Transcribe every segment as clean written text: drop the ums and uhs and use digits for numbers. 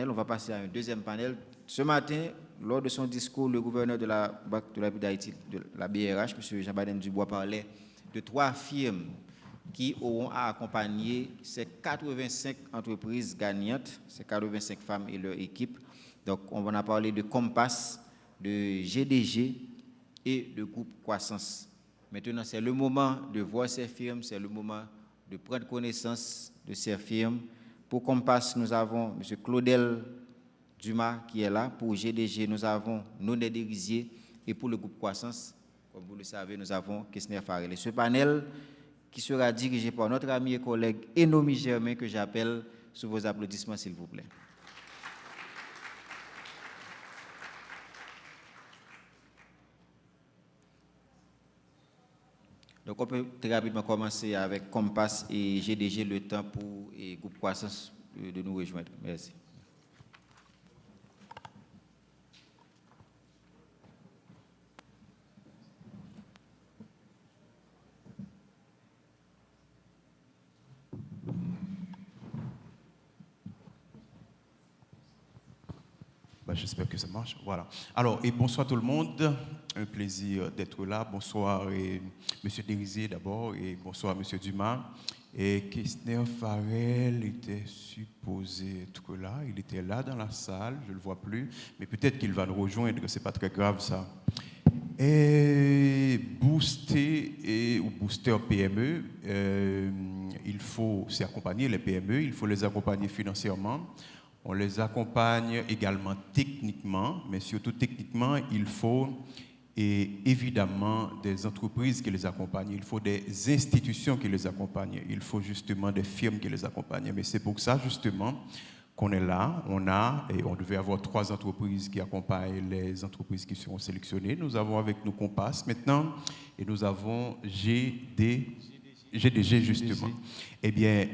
On va passer à un deuxième panel. Ce matin, lors de son discours, le gouverneur de la Banque de la République d'Haïti, de la BRH, M. Jean-Baptiste Dubois, parlait de 3 firmes qui auront à accompagner ces 85 entreprises gagnantes, ces 85 femmes et leur équipe. Donc, on va parler de Compass, de GDG et de Groupe Croissance. Maintenant, c'est le moment de voir ces firmes, c'est le moment de prendre connaissance de ces firmes. Pour Compass, nous avons M. Claudel Dumas qui est là. Pour GDG, nous avons Noné Derisier. Et pour le groupe Croissance, comme vous le savez, nous avons Kessner Farrell. Et ce panel qui sera dirigé par notre ami et collègue Enomi Germain, que j'appelle sous vos applaudissements, s'il vous plaît. Donc, on peut très rapidement commencer avec Compass et GDG, le temps pour le groupe Croissance de nous rejoindre. Merci. J'espère que ça marche. Voilà. Alors, et bonsoir tout le monde. Un plaisir d'être là. Bonsoir, M. Derisier d'abord, et bonsoir, M. Dumas. Et Kessner Farrell était supposé être là. Il était là dans la salle, je ne le vois plus. Mais peut-être qu'il va nous rejoindre, ce n'est pas très grave ça. Et Booster ou Booster PME, il faut s'accompagner les PME, il faut les accompagner financièrement. On les accompagne également techniquement, mais surtout techniquement, il faut évidemment des entreprises qui les accompagnent, il faut des institutions qui les accompagnent, il faut justement des firmes qui les accompagnent. Mais c'est pour ça justement qu'on est là. On devait avoir 3 entreprises qui accompagnent les entreprises qui seront sélectionnées. Nous avons avec nous Compass maintenant et nous avons GDG justement. Eh bien,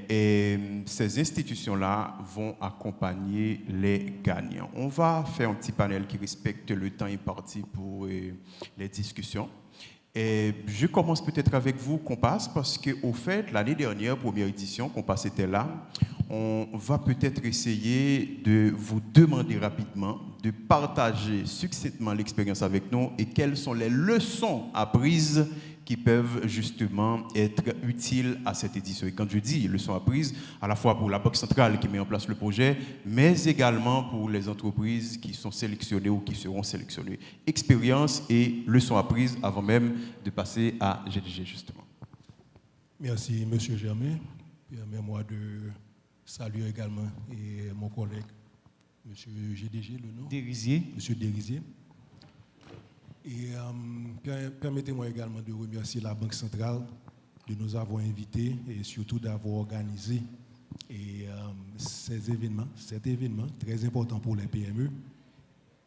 ces institutions-là vont accompagner les gagnants. On va faire un petit panel qui respecte le temps imparti pour les discussions. Et je commence peut-être avec vous, Compass, parce qu'au fait, l'année dernière, première édition, Compass était là. On va peut-être essayer de vous demander rapidement de partager succinctement l'expérience avec nous et quelles sont les leçons apprises qui peuvent justement être utiles à cette édition. Et quand je dis leçons apprises, à la fois pour la Banque centrale qui met en place le projet, mais également pour les entreprises qui sont sélectionnées ou qui seront sélectionnées. Expérience et leçons apprises avant même de passer à GDG justement. Merci M. Germain. Permettez-moi de saluer également mon collègue M. GDG, le nom Derisier. M. Derisier. Et permettez-moi également de remercier la Banque centrale de nous avoir invités et surtout d'avoir organisé cet événement très important pour les PME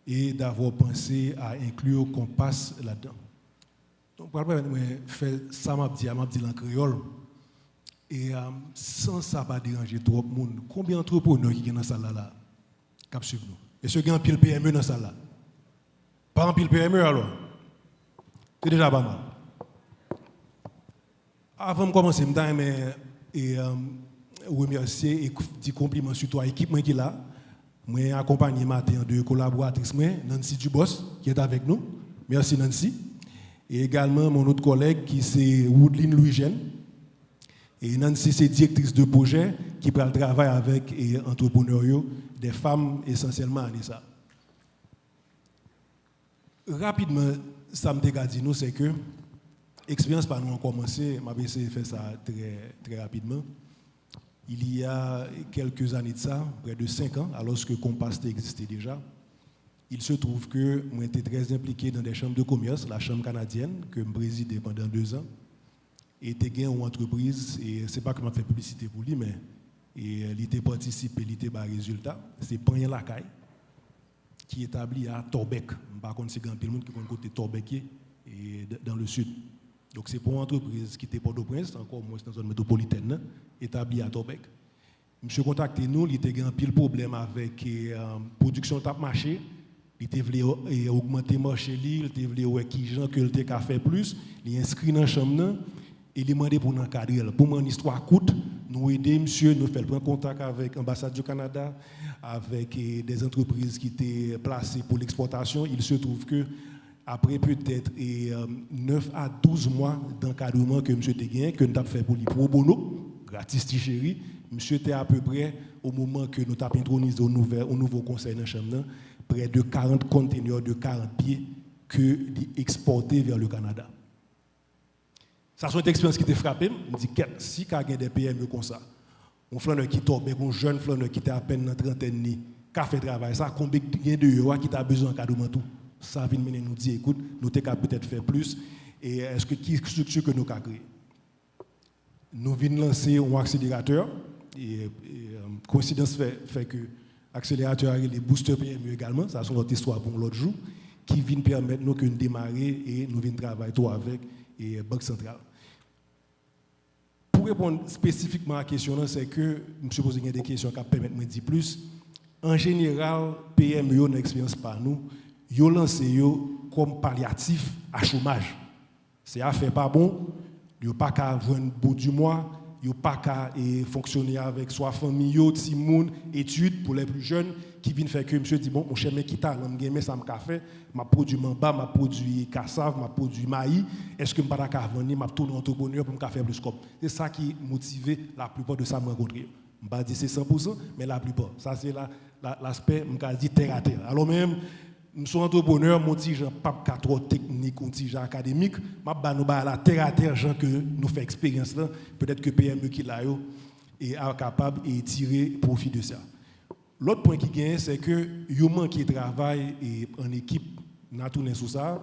et d'avoir pensé à inclure Compass là-dedans. Donc, pour faire ça, m'a dit en créole. Et sans ça pas déranger trop le monde, combien d'entrepreneurs qui sont dans cette salle-là qui suivent nous? Est-ce qu'il y a un pile PME dans cette salle-là? Pas un pile PME alors? C'est déjà pas mal. Avant de commencer, je remercier et dire compliment surtout à l'équipe qui est là. Je suis accompagné matin de collaboratrice Nancy Dubos qui est avec nous. Merci Nancy. Et également mon autre collègue qui c'est Woodline Louis-Jeanne. Et Nancy, c'est directrice de projet qui prend le travail avec les entrepreneurs, des femmes essentiellement à ça. Rapidement, ça me dit nous, c'est que l'expérience par nous a commencé, je vais essayer de faire ça très, très rapidement. Il y a quelques années de ça, près de 5 ans, alors que Compass existait déjà, il se trouve que moi j'étais très impliqué dans des chambres de commerce, la chambre canadienne, que je présidais pendant 2 ans. Et il était une entreprise, et ce n'est pas que je fais publicité pour lui, mais il était participé, il était par résultat. C'est Panyen Lacaille, qui est établi à Torbec. Par contre, c'est grand le monde qui connaît côté Torbec dans le sud. Donc c'est pour une entreprise qui était Port-au-Prince, encore moins dans une zone métropolitaine, établie à Torbec. Monsieur contacté nous, il était un pile problème avec la production de marché. Il voulait augmenter le marché, il voulait qui gens que il a fait plus, il inscrit dans la chambre et il demandé pour encadrer. Pour mon histoire courte, nous aider, monsieur, nous faire prendre contact avec l'ambassade du Canada, avec des entreprises qui étaient placées pour l'exportation. Il se trouve que après peut-être 9 à 12 mois d'encadrement que monsieur Teguin, que nous avons fait pour lui pro bono, gratis chéri, monsieur était à peu près au moment que nous avons intronisé au nouveau conseil de la Chambre, près de 40 conteneurs de 40 pieds que exportés vers le Canada. Ça, c'est une expérience qui t'a frappé. Je me dis, si il y a des PME comme ça, un flaneur qui tombe, un jeune flaneur qui était à peine dans la trentaine, qui a fait travail, ça, combien de euros qui a besoin d'encadrement tout? Ça vient nous dire, écoute, nous avons peut-être faire plus. Et est-ce que qui structure que nous avons créé? Nous venons lancer un accélérateur. Et coïncidence fait que l'accélérateur a les boosters PME également. Ça, c'est notre histoire pour l'autre jour. Qui vient permettre nous de démarrer et nous venons travailler avec la Banque centrale. Pour répondre spécifiquement à la question, c'est que je suppose qu'il y a des questions qui permettent de me dire plus. En général, PME n'a expérience par nous. Ils ont lancé comme palliatif à chômage. C'est affaire pas bon, ils n'ont pas qu'à avoir un bout du mois, ils n'ont pas qu'à fonctionner avec soit famille, petit monde, études pour les plus jeunes qui viennent faire que monsieur dit bon, mon cher mec qui t'a mais ça me café, m'a produit mamba, m'a produit cassave, m'a produit maïs, est-ce que je ne peux pas vendre, m'a tourné entrepreneur pour me faire plus comme. C'est ça qui motive la plupart de ça me rencontrer. Je ne vais pas dire c'est 100%, mais la plupart. Ça c'est l'aspect, je vais dire terre à terre. Alors même je suis entrepreneur, mon petit gens pas trop technique, mon petit gens académique, m'a ba nous ba la terre à terre gens que nous fait expérience là, peut-être que PME qui là yo est capable et tirer profit de ça. L'autre point qui gagne c'est que yo manque de travail et en équipe n'a tourné sur ça.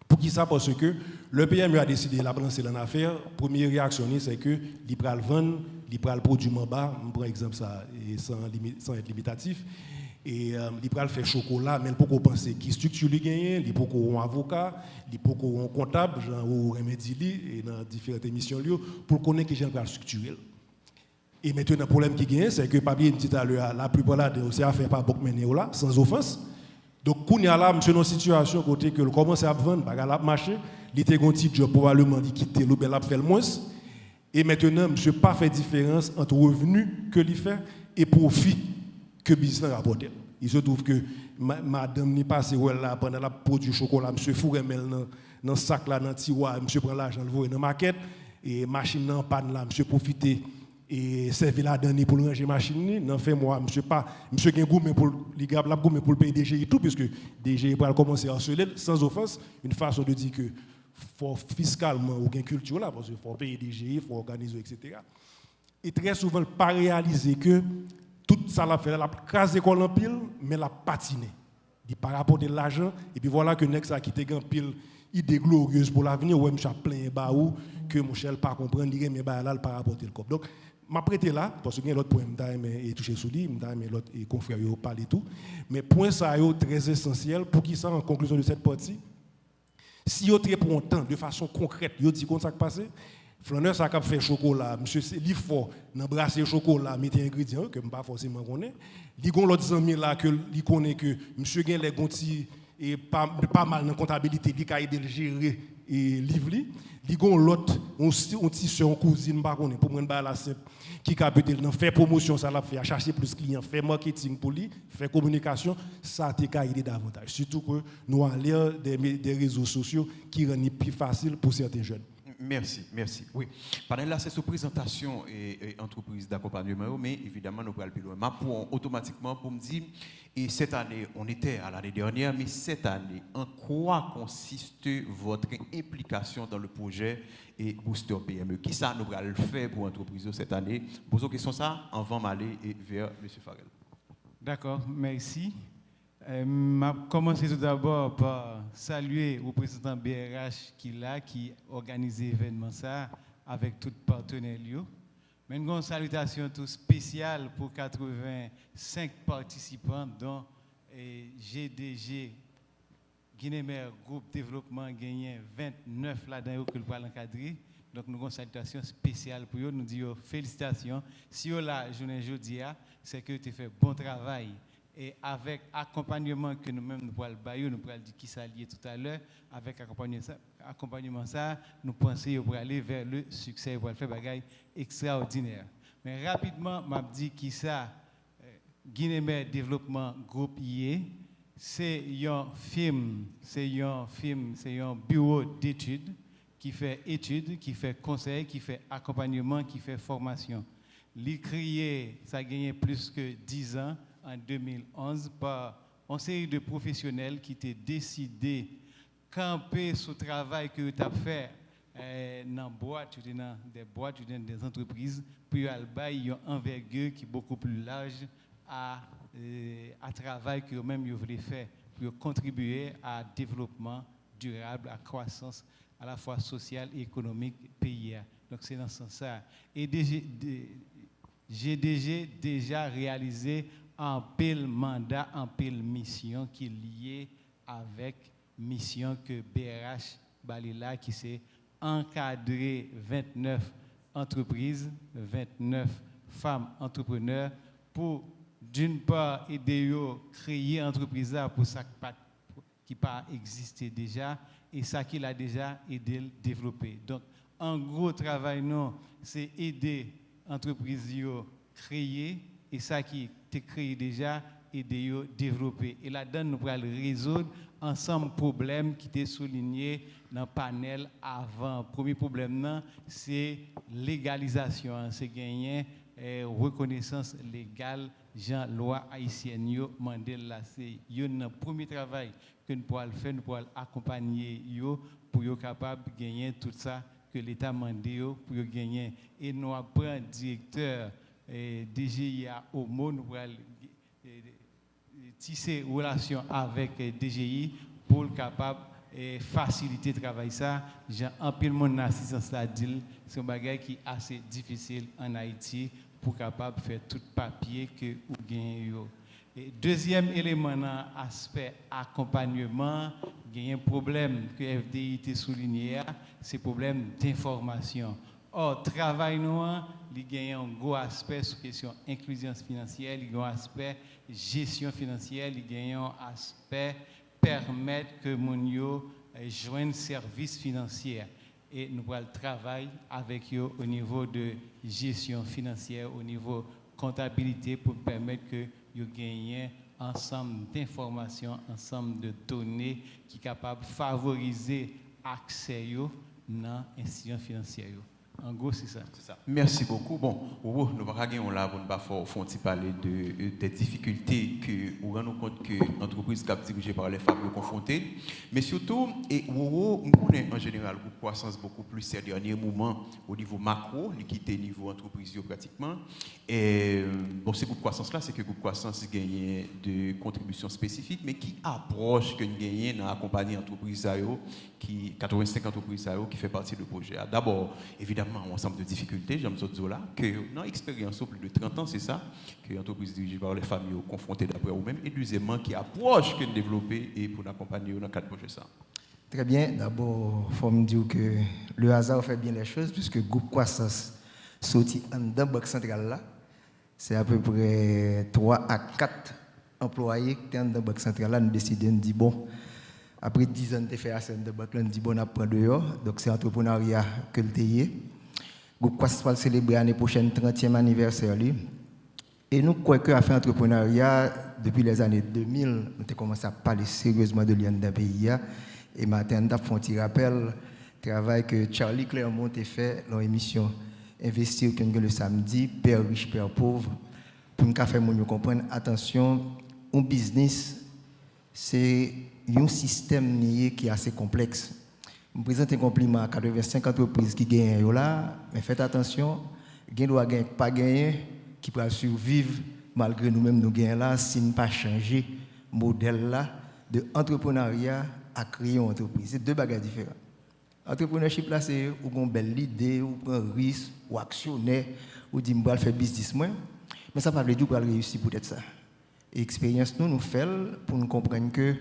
Pour qui ça parce que le PME a décidé de la lancer dans l'affaire, première réaction c'est que il pral vendre, il pral produire en bas, on prend exemple ça et sans être limitatif. Et il peut faire chocolat, mais il peut penser qui structure lui gagne, il peut un avocat, il peut un comptable, genre ou remédili et dans différentes émissions pour connaître qui j'aime structurel. Et maintenant le problème qui gagne c'est que papier dit à l'heure la plupart là c'est affaire pas beaucoup mener là sans offense. Donc qu'on y a là monsieur dans situation côté que commence à vendre bagarre la marché, il était un petit job probablement dit quitter le bel fait le moins et maintenant monsieur pas fait différence entre revenus que il fait et profit que business rapporte. Il se trouve que madame n'est pas là pendant la produit chocolat, monsieur fourre mel dans sac là dans tiroir, monsieur prend l'argent le voyer dans maquette et machine en panne là, monsieur profiter et servir la dernière pour ranger machine non fait moi monsieur pas monsieur gain goût mais pour les gars la goût mais pour le payer DG et tout puisque DG va commencer à harceler sans offense, une façon de dire que faut fiscalement ou gain culture là parce qu'il faut payer DG, il faut organiser etc. Et très souvent pas réaliser que tout ça l'a fait, la case école en pile, mais la patiné. Il par rapport de l'argent, et puis voilà que Nex a quitté en pile idée glorieuse pour l'avenir, ouais, monsieur plein baou, que mon cher pas comprendre, il mais là par rapport au cop. Donc, m'a prêté là, parce que y a l'autre point, et touché sous lui, mais l'autre confrère, il parle et tout. Mais point ça est très essentiel pour qui ça, en conclusion de cette partie, si vous pour un temps, de façon concrète, vous dit comment ça passe. Flaneur ça a fait chocolat, monsieur il faut embrasser chocolat, mettre ingrédients que pas forcément connaît. Il gon l'autre ami là que il connaît que monsieur gain les gonti et pas mal dans comptabilité, il a aidé le gérer et livre li. Il gon l'autre on tissu en cousine pas connaît pour prendre la simple qui a peut-être faire promotion ça l'a fait chercher plus clients, faire marketing pour lui, faire communication, ça t'est aider davantage. Surtout que nous à l'ère des réseaux sociaux qui rendent plus facile pour certains jeunes. Merci, merci. Oui, pendant là, c'est sous présentation et entreprise d'accompagnement, mais évidemment, nous allons plus loin. Ma pour automatiquement pour me dire, et cette année, on était à l'année dernière, mais cette année, en quoi consiste votre implication dans le projet et Booster PME? Qui ça nous allons faire pour l'entreprise cette année? Posons question ça avant d'aller vers M. Farrell. D'accord, merci. Je commence tout d'abord par saluer le président BRH qui organise l'événement ça avec tous les partenaires. Maintenant, une salutation tout spéciale pour 85 participants dont GDG Guinée-Mer Groupe Développement gagné 29 là-dedans que le parle encadré. Donc nous avons une salutation spéciale pour eux, nous disons félicitations. Si vous la journée aujourd'hui, c'est que tu fais bon travail. Et avec accompagnement que nous-mêmes nous pourrons le bailler, nous pourrons dire qui s'allie tout à l'heure, avec accompagnement ça, nous pensons pour aller vers le succès, pour faire des bagages extraordinaires. Mais rapidement, m'a dit qui ça Guinée Développement Groupe IE, c'est un film, c'est un bureau d'études qui fait études, qui fait conseil, qui fait accompagnement, qui fait formation. Il créé, ça a gagné plus que 10 ans en 2011 par une série de professionnels qui étaient décidés de camper sur le travail que tu as fait dans des boîtes, dans des entreprises, puis il y a une envergure qui est beaucoup plus large à travail que eux-mêmes ils voulaient faire pour contribuer à développement durable, à croissance à la fois sociale et économique pays. Donc c'est dans ce sens-là. Et j'ai déjà réalisé un pile mandat, un pile mission qui est lié avec mission que BRH Balila qui s'est encadré 29 entreprises, 29 femmes entrepreneurs pour d'une part aider à créer entreprise pour ça qui pas existé déjà et ça qu'il a déjà aidé à développer. Donc en gros travail non, c'est aider entreprise à créer et ça qui est créé déjà aider à développer. Et là-dedans nous pourrons résoudre ensemble problèmes qui étaient soulignés dans le panel avant. Premier problème c'est légalisation, c'est gagner reconnaissance légale Jean loi haïtienne yo mandel là c'est un premier travail que nous pourrons faire, nous pourrons accompagner yo pour yo capable gagner tout ça que l'État mandé yo pour yo gagner et nous apprend directeur DGI au mot nous pourrons tisser relation avec DGI pour le capable faciliter le travail ça. J'ai un peu de monde assistance là dit c'est un bagage qui est assez difficile en Haïti pour capable faire tout papier que ou gagne yo. Et deuxième élément dans aspect accompagnement, il y a un problème que FDI a souligné, c'est le problème d'information. Or travail noir, il y a un gros aspect sur question inclusion financière, il y a un aspect gestion financière, il y a un aspect permettre que mon yo joigne services financiers. Et nous allons travailler avec eux au niveau de gestion financière, au niveau comptabilité pour permettre que vous gagnez ensemble d'informations, ensemble de données qui sont capables de favoriser l'accès dans l'institution financière. En gros, c'est ça. Merci beaucoup. Bon, nous allons là pour parler des difficultés que nous rendons compte que l'entreprise dirigée par les femmes sont confrontées. Mais surtout, nous connaissons en général une croissance beaucoup plus ces derniers moments au niveau macro, qui est au niveau entreprise pratiquement. Et bon, ce groupe croissance-là, c'est que le groupe croissance gagne de contributions spécifiques, mais qui approche que nous gagnons dans la compagnie entreprise, qui 85 entreprises qui fait partie du projet. D'abord, évidemment, un ensemble de difficultés, j'aime ça là, que dans l'expérience plus de 30 ans, c'est ça, que l'entreprise dirigée par les familles confrontées d'après vous-même, et deuxièmement, qui approche que de développer et pour accompagner dans le cadre de projet ça. Très bien. D'abord, il faut me dire que le hasard fait bien les choses, puisque le groupe croissance sorti dans la banque centrale là, c'est à peu près 3 à 4 employés qui sont dans la banque centrale là, nous décidons de dire bon, après 10 ans de faire à de banque, on dit bon, on apprend dehors, donc c'est l'entrepreneuriat que le TIE. Le groupe Croissance va célébrer l'année prochaine 30e anniversaire. Et nous croyons qu'à faire l'entrepreneuriat, depuis les années 2000, nous avons commencé à parler sérieusement de l'IAN d'un pays. Et maintenant, nous avons fait un petit rappel, le travail que Charlie Clermont a fait dans l'émission Investir le samedi, Père riche, Père pauvre, pour nous faire comprendre, attention, un business, c'est un système qui est assez complexe. Je présente un compliment à 85 entreprises qui gagnent là, mais faites attention, il doit gagner, pas gagner, qui pourra survivre malgré nous-mêmes nous gagnons là, si nous ne pas changer le modèle là de entrepreneuriat à créer une entreprise. C'est deux bagages différents. Entrepreneurship là, c'est où on a une belle idée, ou prend un risque, ou actionnaire, ou dit on va faire business moins, mais ça ne veut pas dire qu'on va réussir peut-être ça. Et l'expérience nous fait pour nous comprendre que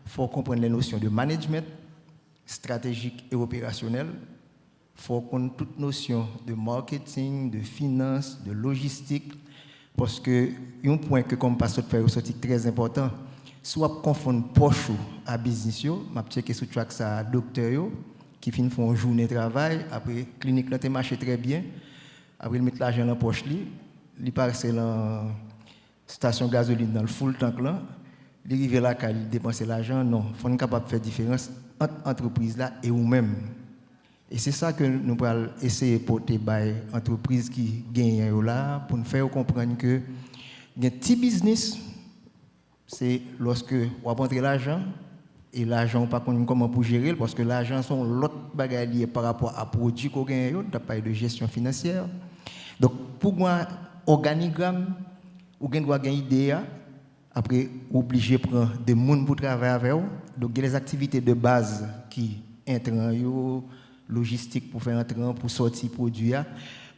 faut comprendre les notions de management stratégique et opérationnel. Il faut comprendre toutes notions de marketing, de finance, de logistique, parce que un point que comme pasteur de faire ressortir très important, soit confondre poche à business yo, m'a checké sur track ça docteur yo qui fin font journée de travail, après clinique là marché très bien. Après, il met l'argent dans la poche, il passe dans la station gasoline dans le full tank là, il arrive là, il dépense l'argent. Non, il faut être capable de faire différence entre l'entreprise là et vous-même. Et c'est ça que nous allons essayer de porter par l'entreprise qui gagne là, pour nous faire comprendre que un petit business, c'est lorsque vous rentrez l'argent, et l'argent, pas comment pour gérer, parce que l'argent sont l'autre bagaille par rapport à produits qu'on gagne, on n'a pas de gestion financière. Donc, pour moi, organigramme, vous avez une idée, après, obligé de prendre des gens pour travailler avec vous. Donc, il y a des activités de base qui entrent, logistique pour faire entrer, pour sortir produit.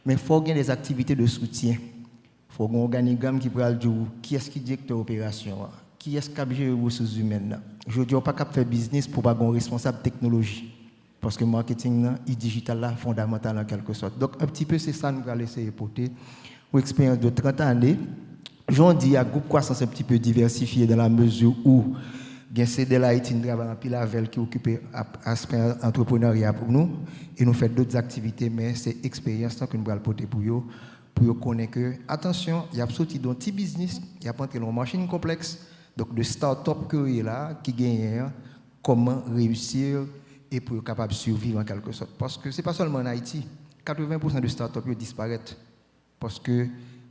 Mais il faut des activités de soutien. Il faut un organigramme qui pourra dire qui est-ce qui directe l'opération, qui est-ce qui a géré les ressources humaines. Je ne dis pas qu'on faire business pour pas un responsable technologie. Parce que le marketing et digital est fondamental en quelque sorte. Donc, un petit peu, c'est ça que nous allons essayer de porter. Une expérience de 30 années. J'en dis à groupe croissance un petit peu diversifié dans la mesure où il y a CDLA qui travaille en pile avec qui occupe l'aspect entrepreneuriat pour nous. Et nous faisons d'autres activités, mais c'est l'expérience que nous allons porter pour eux. Pour connaître que, attention, il y a sorti dans petit business, il y a pas entré dans une machine complexe. Donc, de start-up que là, qui gagne, comment réussir et pour être capable de survivre en quelque sorte. Parce que ce n'est pas seulement en Haïti. 80% de start-up disparaissent. Parce que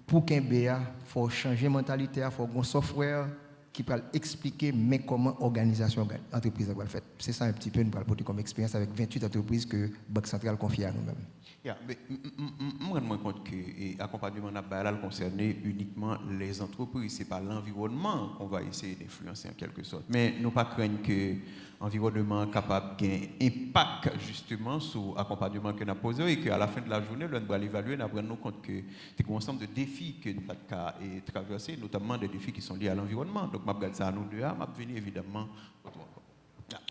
pour qu'un BA, il faut changer de mentalité, il faut un software qui peut expliquer mais comment l'organisation entreprise va le faire. C'est ça un petit peu, nous allons porter comme expérience avec 28 entreprises que Banque Centrale confie à nous-mêmes. Yeah, mais je me rends compte que l'accompagnement national concerne uniquement les entreprises, ce n'est pas l'environnement qu'on va essayer d'influencer en quelque sorte. Mais nous pas craindre que l'environnement capable d'un impact justement sur l'accompagnement que nous avons posé et qu'à la fin de la journée, nous allons évaluer, nous allons compte que c'est un ensemble de défis que nous avons traversés, notamment des défis qui sont liés à l'environnement. Donc, je regarde ça à nous deux, je vais venir évidemment.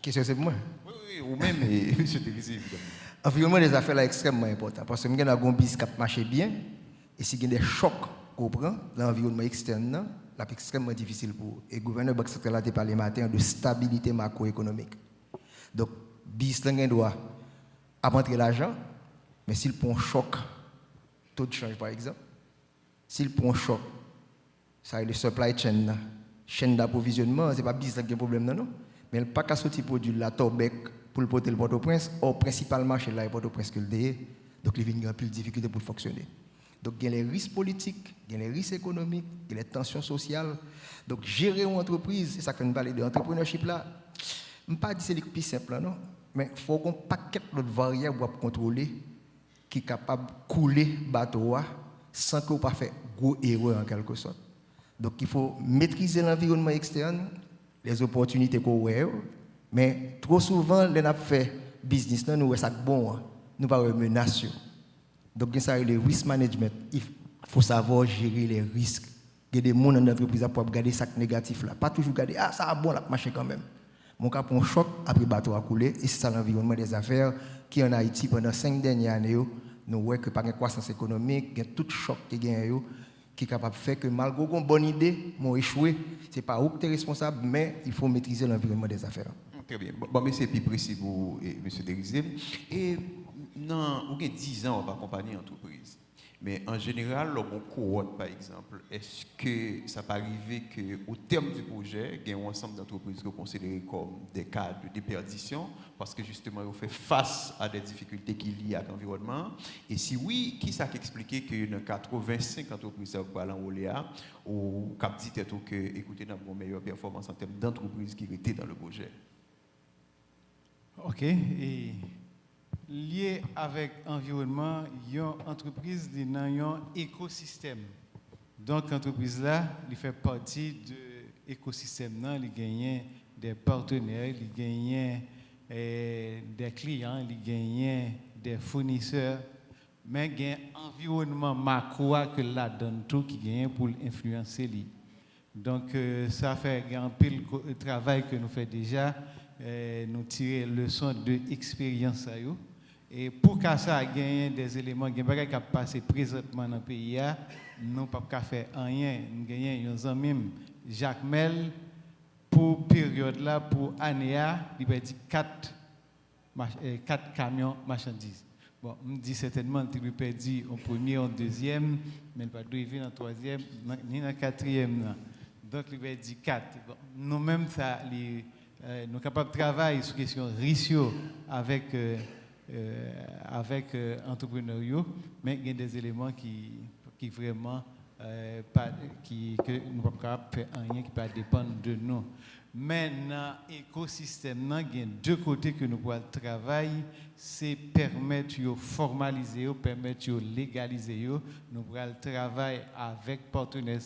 Question c'est pour moi? Oui, ou même, M. Télisé, évidemment. L'environnement des affaires est extrêmement important parce que nous avons un business qui marche bien et si il y a des chocs qu'on prend, l'environnement externe, c'est extrêmement difficile pour. Et le gouverneur Banque Centrale a parlé matin de stabilité macroéconomique. Donc, le business doit apporter l'argent, mais s'il prend un choc, taux de change par exemple, s'il prend un choc, ça est le supply chain, chaîne d'approvisionnement, ce n'est pas le business qui a un problème, non. Mais il n'y a pas qu'à sortir produit la Torbec pour le porter le Port-au-Prince, or principalement chez l'aéroport-au-Prince que le DE, donc il y a plus de difficultés pour fonctionner. Donc il y a les risques politiques, il y a les risques économiques, il y a les tensions sociales. Donc gérer une entreprise, c'est ça que nous parlons de l'entrepreneurship là, je ne pas dire que c'est le plus simple, non, mais il faut qu'on paquet d'autres variables pour contrôler qui est capable de couler le bateau sans qu'on pas faire gros erreur en quelque sorte. Donc il faut maîtriser l'environnement externe, les opportunités qu'on a. Mais trop souvent, les gens fait business, nous avons ça bon, nous pas menace. Donc, ça le risk management. Il faut savoir gérer les risques. Il y a des gens dans l'entreprise pour regarder ça négatif là. Pas toujours regarder, ah, ça a bon, là, marché quand même. Mon cas pour un choc, après le bateau a coulé, et c'est ça l'environnement des affaires qui en Haïti pendant 5 dernières années, nous voyons que par une croissance économique, il y a tout choc qui gagne, qui est capable de faire que malgré une bonne idée, m'ont échoué. Ce n'est pas où tu es responsable, mais il faut maîtriser l'environnement des affaires. Très bien. Bon, mais c'est plus précis pour M. Télisé. Et non, vous avez 10 ans, on va accompagner l'entreprise. Mais en général, lorsqu'on cohorte, par exemple, est-ce que ça peut arriver qu'au terme du projet, il y a un ensemble d'entreprises que vous considérez comme des cas de déperdition parce que justement, vous faites face à des difficultés qui lient à l'environnement? Et si oui, qui ça qui explique qu'il y a 85 entreprises qui sont en Oléa ou qui dit que, écoutez, nous avons une meilleure performance en termes d'entreprises qui étaient dans le projet? OK. Et lié avec l'environnement, il y a une entreprise dans un écosystème. Donc, l'entreprise là, il fait partie de l'écosystème. Il gagne des partenaires, il gagne des clients, il gagne des fournisseurs. Mais il y a un environnement macro que là donne tout qui gagne pour influencer lui. Donc, ça fait un pile de travail que nous faisons déjà. Nous tirer leçon de l'expérience. Et pour que ça gagne des éléments qui ont passé présentement dans le pays, nous ne pouvons pas faire rien. Nous gagnons un ami, Jacques Mel, pour période là, pour année, il a dit 4 camions marchandises. Bon, on me dit certainement que tu perdu en premier, en deuxième, mais pas arriver en troisième, ni en quatrième. Donc, il va dire 4. Bon, nous-mêmes, nous sommes capables de travailler sur la question ratio avec entrepreneuriaux, mais il y a des éléments qui vraiment que nous ne pouvons pas faire rien qui peut dépendre de nous. Mais dans l'écosystème, il y a deux côtés que nous pouvons travailler, c'est permettre de formaliser, permettre de légaliser. Nous pouvons travailler avec partenaires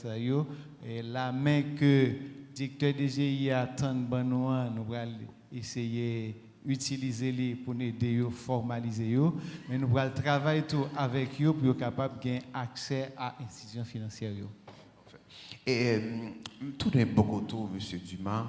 et la main que le directeur de GIE attend de nous pouvons essayer d'utiliser pour nous aider à formaliser. Mais nous pouvons travailler tout avec eux pour être capable de gagner accès à l'institution financière. Et tout d'un beaucoup tour, M. Dumas,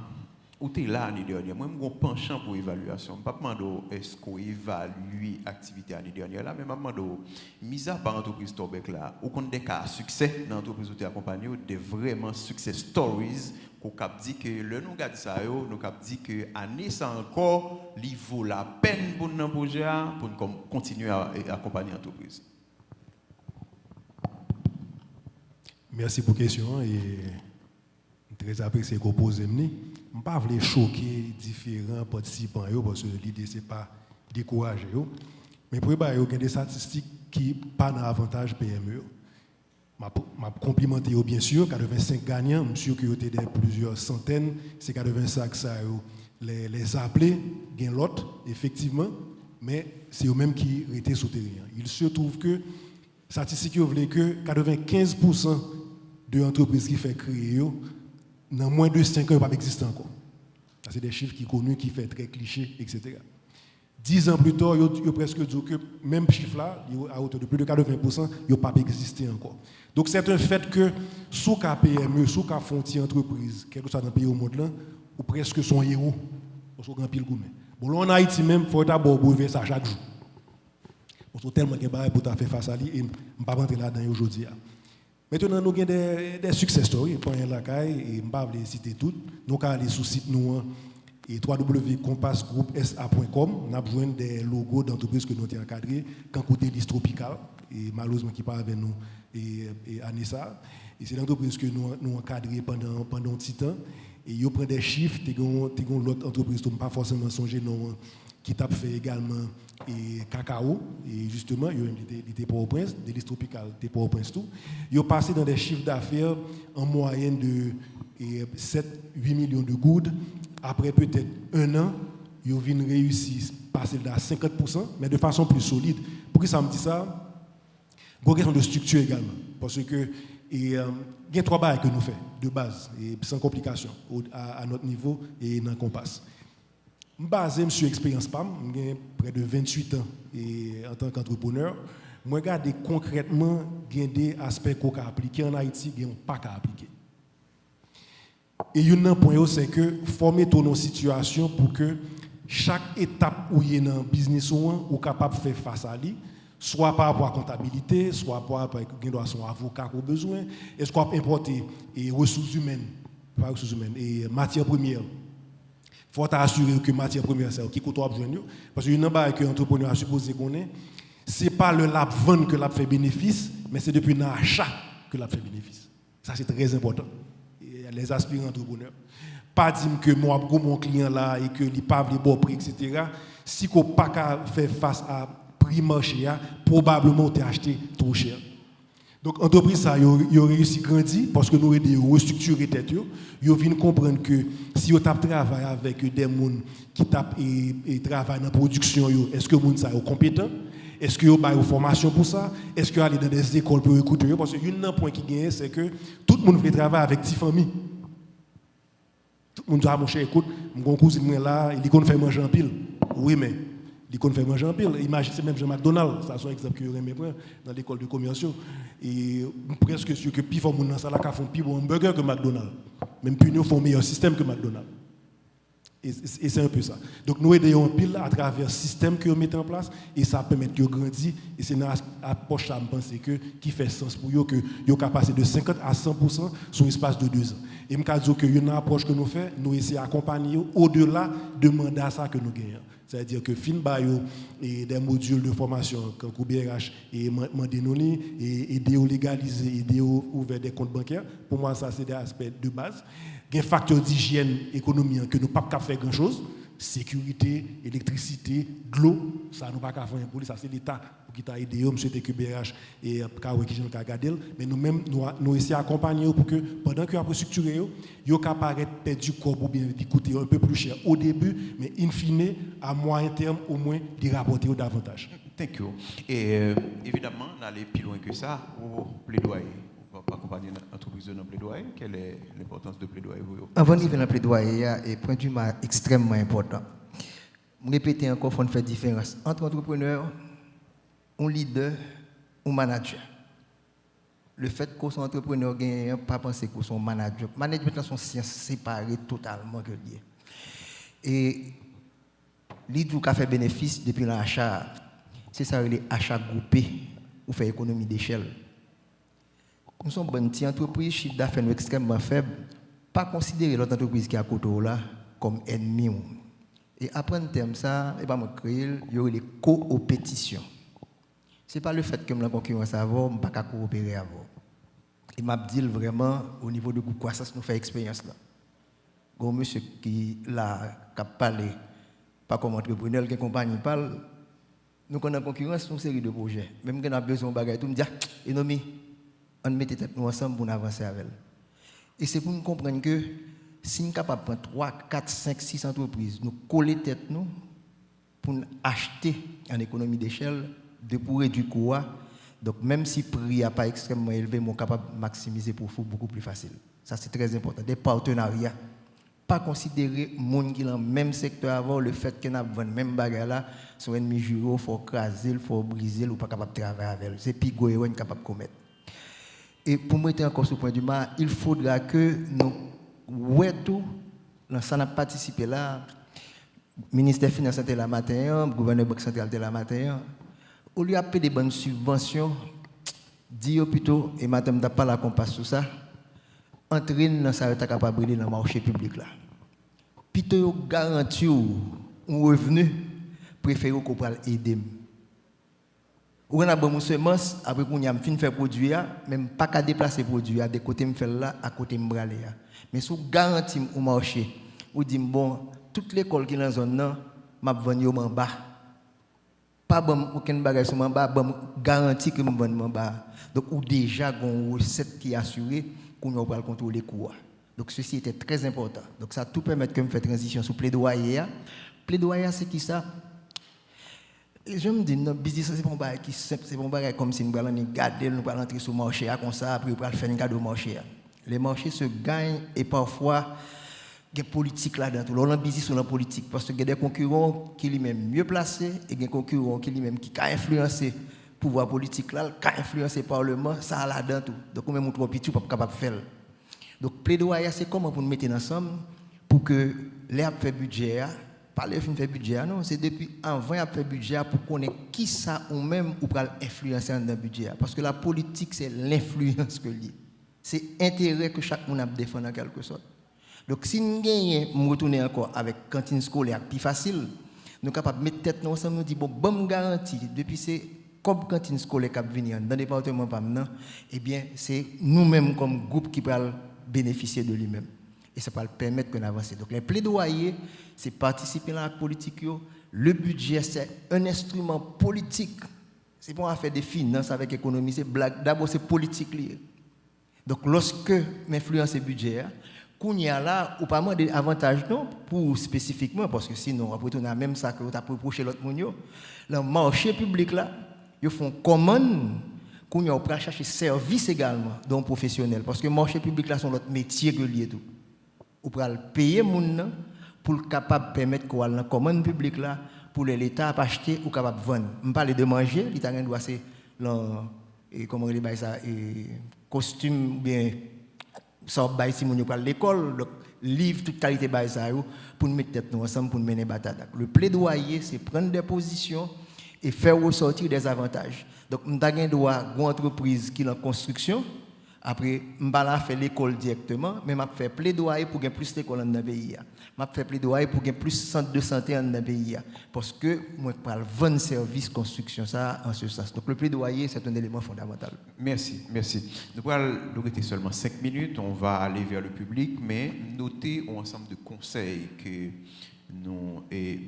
où tu es là l'année dernière, moi, je suis penchant pour l'évaluation. Je ne me demande pas est-ce qu'on évalue l'activité l'année dernière, là, mais je me demande, mis à part l'entreprise Torbec, là, où on a des cas de succès dans l'entreprise où tu es accompagné, des vraiment success stories, qu'on a dit que le nous garde ça, nous avons dit que l'année, ça encore, il vaut la peine pour nous projet pour continuer à accompagner l'entreprise. Merci pour la question et très apprécié que vous posez. Je ne vais pas choquer différents participants parce que l'idée ce n'est pas décourager. Mais pour il y a des statistiques qui ne sont pas dans l'avantage PME. Je complimente bien sûr, 85 gagnants, je suis sûr qu'il y a plusieurs centaines, c'est 85 ça, les appelés, gagnent l'autre, effectivement, mais c'est eux-mêmes qui étaient souterrains. Il se trouve que, les statistiques veulent que 95% de l'entreprise qui fait créer, dans moins de 5 ans, pas existent encore. C'est des chiffres qui sont connus, qui font très cliché, etc. 10 ans plus tard, il y a presque dit que même chiffre-là, à hauteur de plus de 80%, il n'a pas existé encore. Donc c'est un fait que sous la PME, sous la frontière entreprise, quel que soit dans le pays au monde, là, ou presque son héros, parce qu'on a pile gourmet. Bon, là en Haïti même, il faut d'abord brever ça chaque jour. Parce que tellement de choses pour faire face à lui, et je ne vais pas rentrer là-dedans aujourd'hui. Maintenant, nous avons des success stories, pour rien la caille, et je ne vais pas les citer toutes. Nous allons aller sur le site nous, et www.compassgroupsa.com, nous avons besoin des logos d'entreprises que nous avons encadrés, quand côté l'Is Tropical, et malheureusement qui parle avec nous, et Anissa. Et c'est l'entreprise que nous avons encadrée pendant un petit temps. Et ils prennent des chiffres, ils ont l'autre entreprise, qui n'a pas forcément songé, qui t'a fait également et cacao. Et justement, ils ont été Port-au-Prince, de l'Is Tropical, de Port-au-Prince tout. Ils ont passé dans des chiffres d'affaires en moyenne de 7-8 millions de gouttes. Après peut-être un an, ils ont réussi à passer à 50%, mais de façon plus solide. Pourquoi ça me dit ça? Il y a une question de structure également. Parce que il y a 3 bails que nous faisons, de base, et sans complication, à notre niveau et dans le Compass. Je suis basé sur l'expérience PAM, j'ai près de 28 ans et en tant qu'entrepreneur. Je regarde concrètement des aspects qu'on a appliqués en Haïti et qu'on n'a pas appliqués. Et un point, c'est que former ton situation pour que chaque étape où il y a dans le business ou capable de faire face à lui, soit par rapport à la comptabilité, soit par rapport à son avocat qu'on a besoin, est-ce qu'on peut importer ressources humaines, et matières premières. Il faut assurer que matières premières, c'est qui coûte besoin. Parce que que l'entrepreneur a supposé qu'on est, ce n'est pas le lab vendre que lab fait bénéfice, mais c'est depuis l'achat que lab fait bénéfice. Ça, c'est très important. Les aspirants entrepreneurs. Pas dire que moi, mon client là, et que il pas les bons prix, etc. Si qu'on n'a pas faire face à prix marché, probablement on t'a acheté trop cher. Donc l'entreprise ça, il a réussi à grandir parce que nous aidons à restructurer tête. Ils viennent comprendre que si on travaille avec des gens qui travaillent dans la production, est-ce que les gens sont compétents? Est-ce que vous avez une formation pour ça? Est-ce que vous allez dans des écoles pour écouter? Parce qu'il y a un point qui gagne, c'est que tout le monde veut travailler avec 10 familles. Tout le monde dit, mon cher, écoute, mon cousin là, il dit qu'on fait manger en pile. Oui, mais il dit qu'on fait manger en pile. Imaginez, c'est même Jean McDonald, ça c'est un exemple que vous aimez dans l'école de commerce. Et presque sûr que plus fort mon dans ça là, font plus bon hamburger que McDonald. Même plus nous font un meilleur système que McDonald. Et c'est un peu ça. Donc nous aidons en pile à travers le système que nous mettons en place et ça permet de grandir. Et c'est dans l'approche là, je pense que qui fait sens pour eux que vous capable passer de 50 à 100% sur l'espace de 2 ans. Et je dis que une approche que nous faisons, nous essayons d'accompagner au-delà de mandat ça que nous gagnons. C'est-à-dire que fin bayo et des modules de formation comme BRH et Mandenoni et aider à légaliser, aider à ouvrir des comptes bancaires. Pour moi, ça c'est des aspects de base. Il y a des facteurs d'hygiène économique que nous ne pouvons pas faire grand-chose. Sécurité, électricité, de l'eau, ça nous ne pouvons pas faire pour ça c'est l'État qui t'a aidé, M. TQBRH et Kawe qui ont gardé. Mais nous-mêmes, nous essayons d'accompagner pour que pendant que vous structuré, vous capable perdre du corps pour bien coûter un peu plus cher au début, mais in fine, à moyen terme, au moins, de rapporter davantage. Thank you. Et évidemment, d'aller plus loin que ça, au plaidoyer. Pour accompagner l'entreprise de plaidoyer, quelle est l'importance de plaidoyer pour vous? Avant de venir dans le plaidoyer, et point de vue extrêmement important. Je répète encore, il faut faire différence entre entrepreneur, un leader, un manager. Le fait qu'on soit entrepreneur, il ne faut pas penser qu'on soit manager. Management, sont sciences séparées totalement que liées. Et l'idée qui fait bénéfice depuis l'achat, c'est ça, les achats groupés ou faire économie d'échelle. Nous sommes une petite entreprise, chiffre d'affaires extrêmement faible, pas considérer l'autre entreprise qui est à côté là comme ennemi. Et après un terme ça, il y aurait des coopétitions. Ce n'est pas le fait que la concurrence avant, je ne peux pas coopérer avant. Et m'a dit vraiment, au niveau de groupe croissance, nous faisons expérience là. Il y a un monsieur qui a parlé, pas comme entrepreneur, qui compagnie parle, nous avons une concurrence sur une série de projets. Même quand on a besoin de bagages, tout me dit, Enomi, on met tête nous ensemble pour avancer avec elle. Et c'est pour nous comprendre que si nous sommes capables de prendre 3, 4, 5, 6 entreprises, nous coller tête nous pour acheter en économie d'échelle, de pour réduire le coût. Donc même si le prix n'est pas extrêmement élevé, nous sommes capables de maximiser pour faire beaucoup plus facile. Ça c'est très important. Des partenariats. Pas considérer les gens qui sont dans le même secteur avant le fait qu'ils ont le même bagage là, sont ennemis jurés, il faut craser, il faut briser, ou pas capable de travailler avec eux. C'est plus gros et capable de commettre. Et pour moi, encore sur le point du mal, il faudra que nous, ouais tout, dans ça, on a participé là, le ministère des Finances était là matin, le gouverneur Banque centrale était là matin, au lieu de payer des bonnes subventions, dit plutôt, et madame n'a pas la compasse sur ça, entraîne dans ça, capable de briller dans le marché public là. Plutôt garantir un revenu, préféré qu'on puisse aider. Ou on a bon semence après qu'on a fin faire produit même pas qu'à déplacer produit de côté me faire là à côté me braler mais sous garantie au marché ou dit bon toute l'école qui dans zone là m'a vendre en bas pas bon aucun bagage sur en bas bon garantie que me vendre en bas donc ou déjà une recette qui assurée qu'on va contrôler coût donc ceci était très important donc ça tout permettre que me faire transition sur plaidoyer c'est qui ça. Et je me dis, non, business, c'est pas un bagage qui simple, c'est pas un bagage comme si nous allons garder, nous allons entrer sur le marché, comme ça, après nous allons faire un cadeau au marché. Les marchés se gagnent et parfois, il y a des politiques là-dedans. Tout le monde business sur la politique parce qu'il y a des concurrents qui sont même mieux placés et des concurrents qui sont même qui ont influencé le pouvoir politique là, qui ont influencé le Parlement, ça là-dedans tout. Donc, on même trop petit, pas capable de faire. Donc, plaidoyer, c'est comment pour nous mettre ensemble pour que les fait budget. Pas les fins de budget, non, c'est depuis avant de faire budget pour connaître qui ça ou même ou pour influencer dans le budget. Parce que la politique, c'est l'influence que lié. C'est l'intérêt que chaque monde a défendre en quelque sorte. Donc, si nous retournons encore avec cantine scolaire plus facile, nous sommes capables de mettre tête ensemble, nous disons, bon, bonne garantie, depuis c'est comme cantine scolaire qui va venir dans le département, eh bien, c'est nous-mêmes comme groupe qui va bénéficier de lui-même. Et ça va permettre qu'on avance. Donc, les plaidoyers, c'est participer à la politique. Le budget, c'est un instrument politique. C'est pas faire des finances avec l'économie, c'est blague. D'abord, c'est politique lié. Donc, lorsque m'influence le budget, qu'on y a là, ou pas moins d'avantages, non, pour spécifiquement, parce que sinon, après, on a même ça que vous avez reproché l'autre monde. Le marché public là, ils font commande. Qu'on y a pour chercher service également, donc professionnel. Parce que le marché public là, sont notre métier que lié tout. Ou pour payer les gens pour être capable de permettre qu'on ait la commande publique là pour l'État acheter ou capable de vendre. Je parle de manger, l'État doit c'est comment on ça costume bien sort bail si mon à l'école donc livre toute qualité pour nous mettre tête nous ensemble pour mener bataille. Le plaidoyer, c'est prendre des positions et faire ressortir des avantages. Donc, nous avons droit une entreprise qui est en construction. Après, je ne vais pas faire l'école directement, mais je vais faire plaidoyer pour qu'il y ait plus d'écoles dans le pays. Je vais faire plaidoyer pour qu'il y ait plus de centres de santé dans le pays. Parce que moi, je parle de 20 services construction, ça, en ce sens. Donc, le plaidoyer, c'est un élément fondamental. Merci, merci. Nous allons rester seulement 5 minutes, on va aller vers le public, mais notez un ensemble de conseils que nous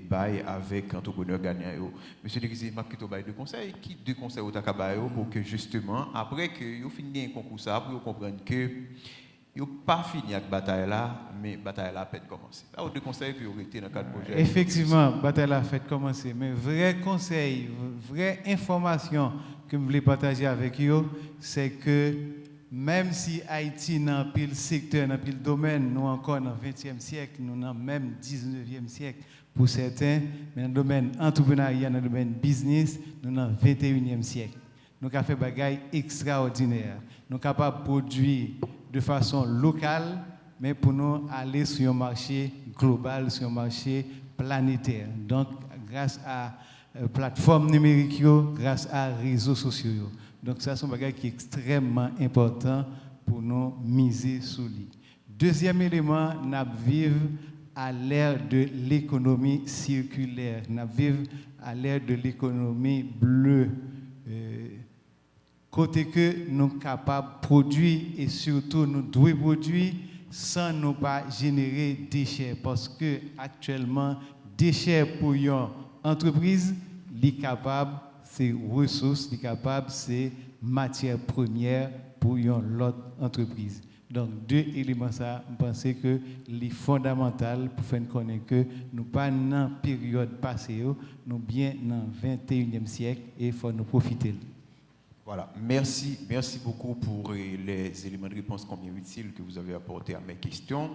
bail avec entrepreneurs gagnants. Monsieur Dégizé, je vais deux conseils. Qui deux conseils au Takabayo pour que justement, après que vous finissez un concours, ça, pour comprendre que vous n'avez pas fini avec la bataille là, mais la bataille là a fait commencer. Là, deux conseils que vous avez été dans le cadre du projet. Effectivement, la bataille là a fait commencer. Mais vrai conseil, vraie information que je voulais partager avec vous, c'est que même si Haïti dans pile secteur, dans pile domaine, nous encore dans le 20e siècle, nous dans même 19e siècle pour certains, mais dans le domaine entrepreneuriat, dans le domaine business, nous dans le 21e siècle. Nous avons fait des choses extraordinaires. Nous sommes capables de produire de façon locale, mais pour nous aller sur un marché global, sur un marché planétaire. Donc, grâce à plateformes numériques, grâce à réseaux sociaux. Donc ça, c'est un bagage qui est extrêmement important pour nous miser sur lui. Deuxième élément, nous vivons à l'ère de l'économie circulaire. Nous vivons à l'ère de l'économie bleue. Côté que nous sommes capables de produire et surtout nous devons produire sans nous pas générer déchets. Parce que actuellement, déchets pour une entreprise, les capables c'est ressources, les capables, c'est matière première pour une autre entreprise. Donc, deux éléments, ça, je pense que les fondamentaux pour faire connaître que nous pas dans la période passée, nous bien dans le 21e siècle et il faut nous profiter. Voilà, merci beaucoup pour les éléments de réponse combien utiles que vous avez apportés à mes questions.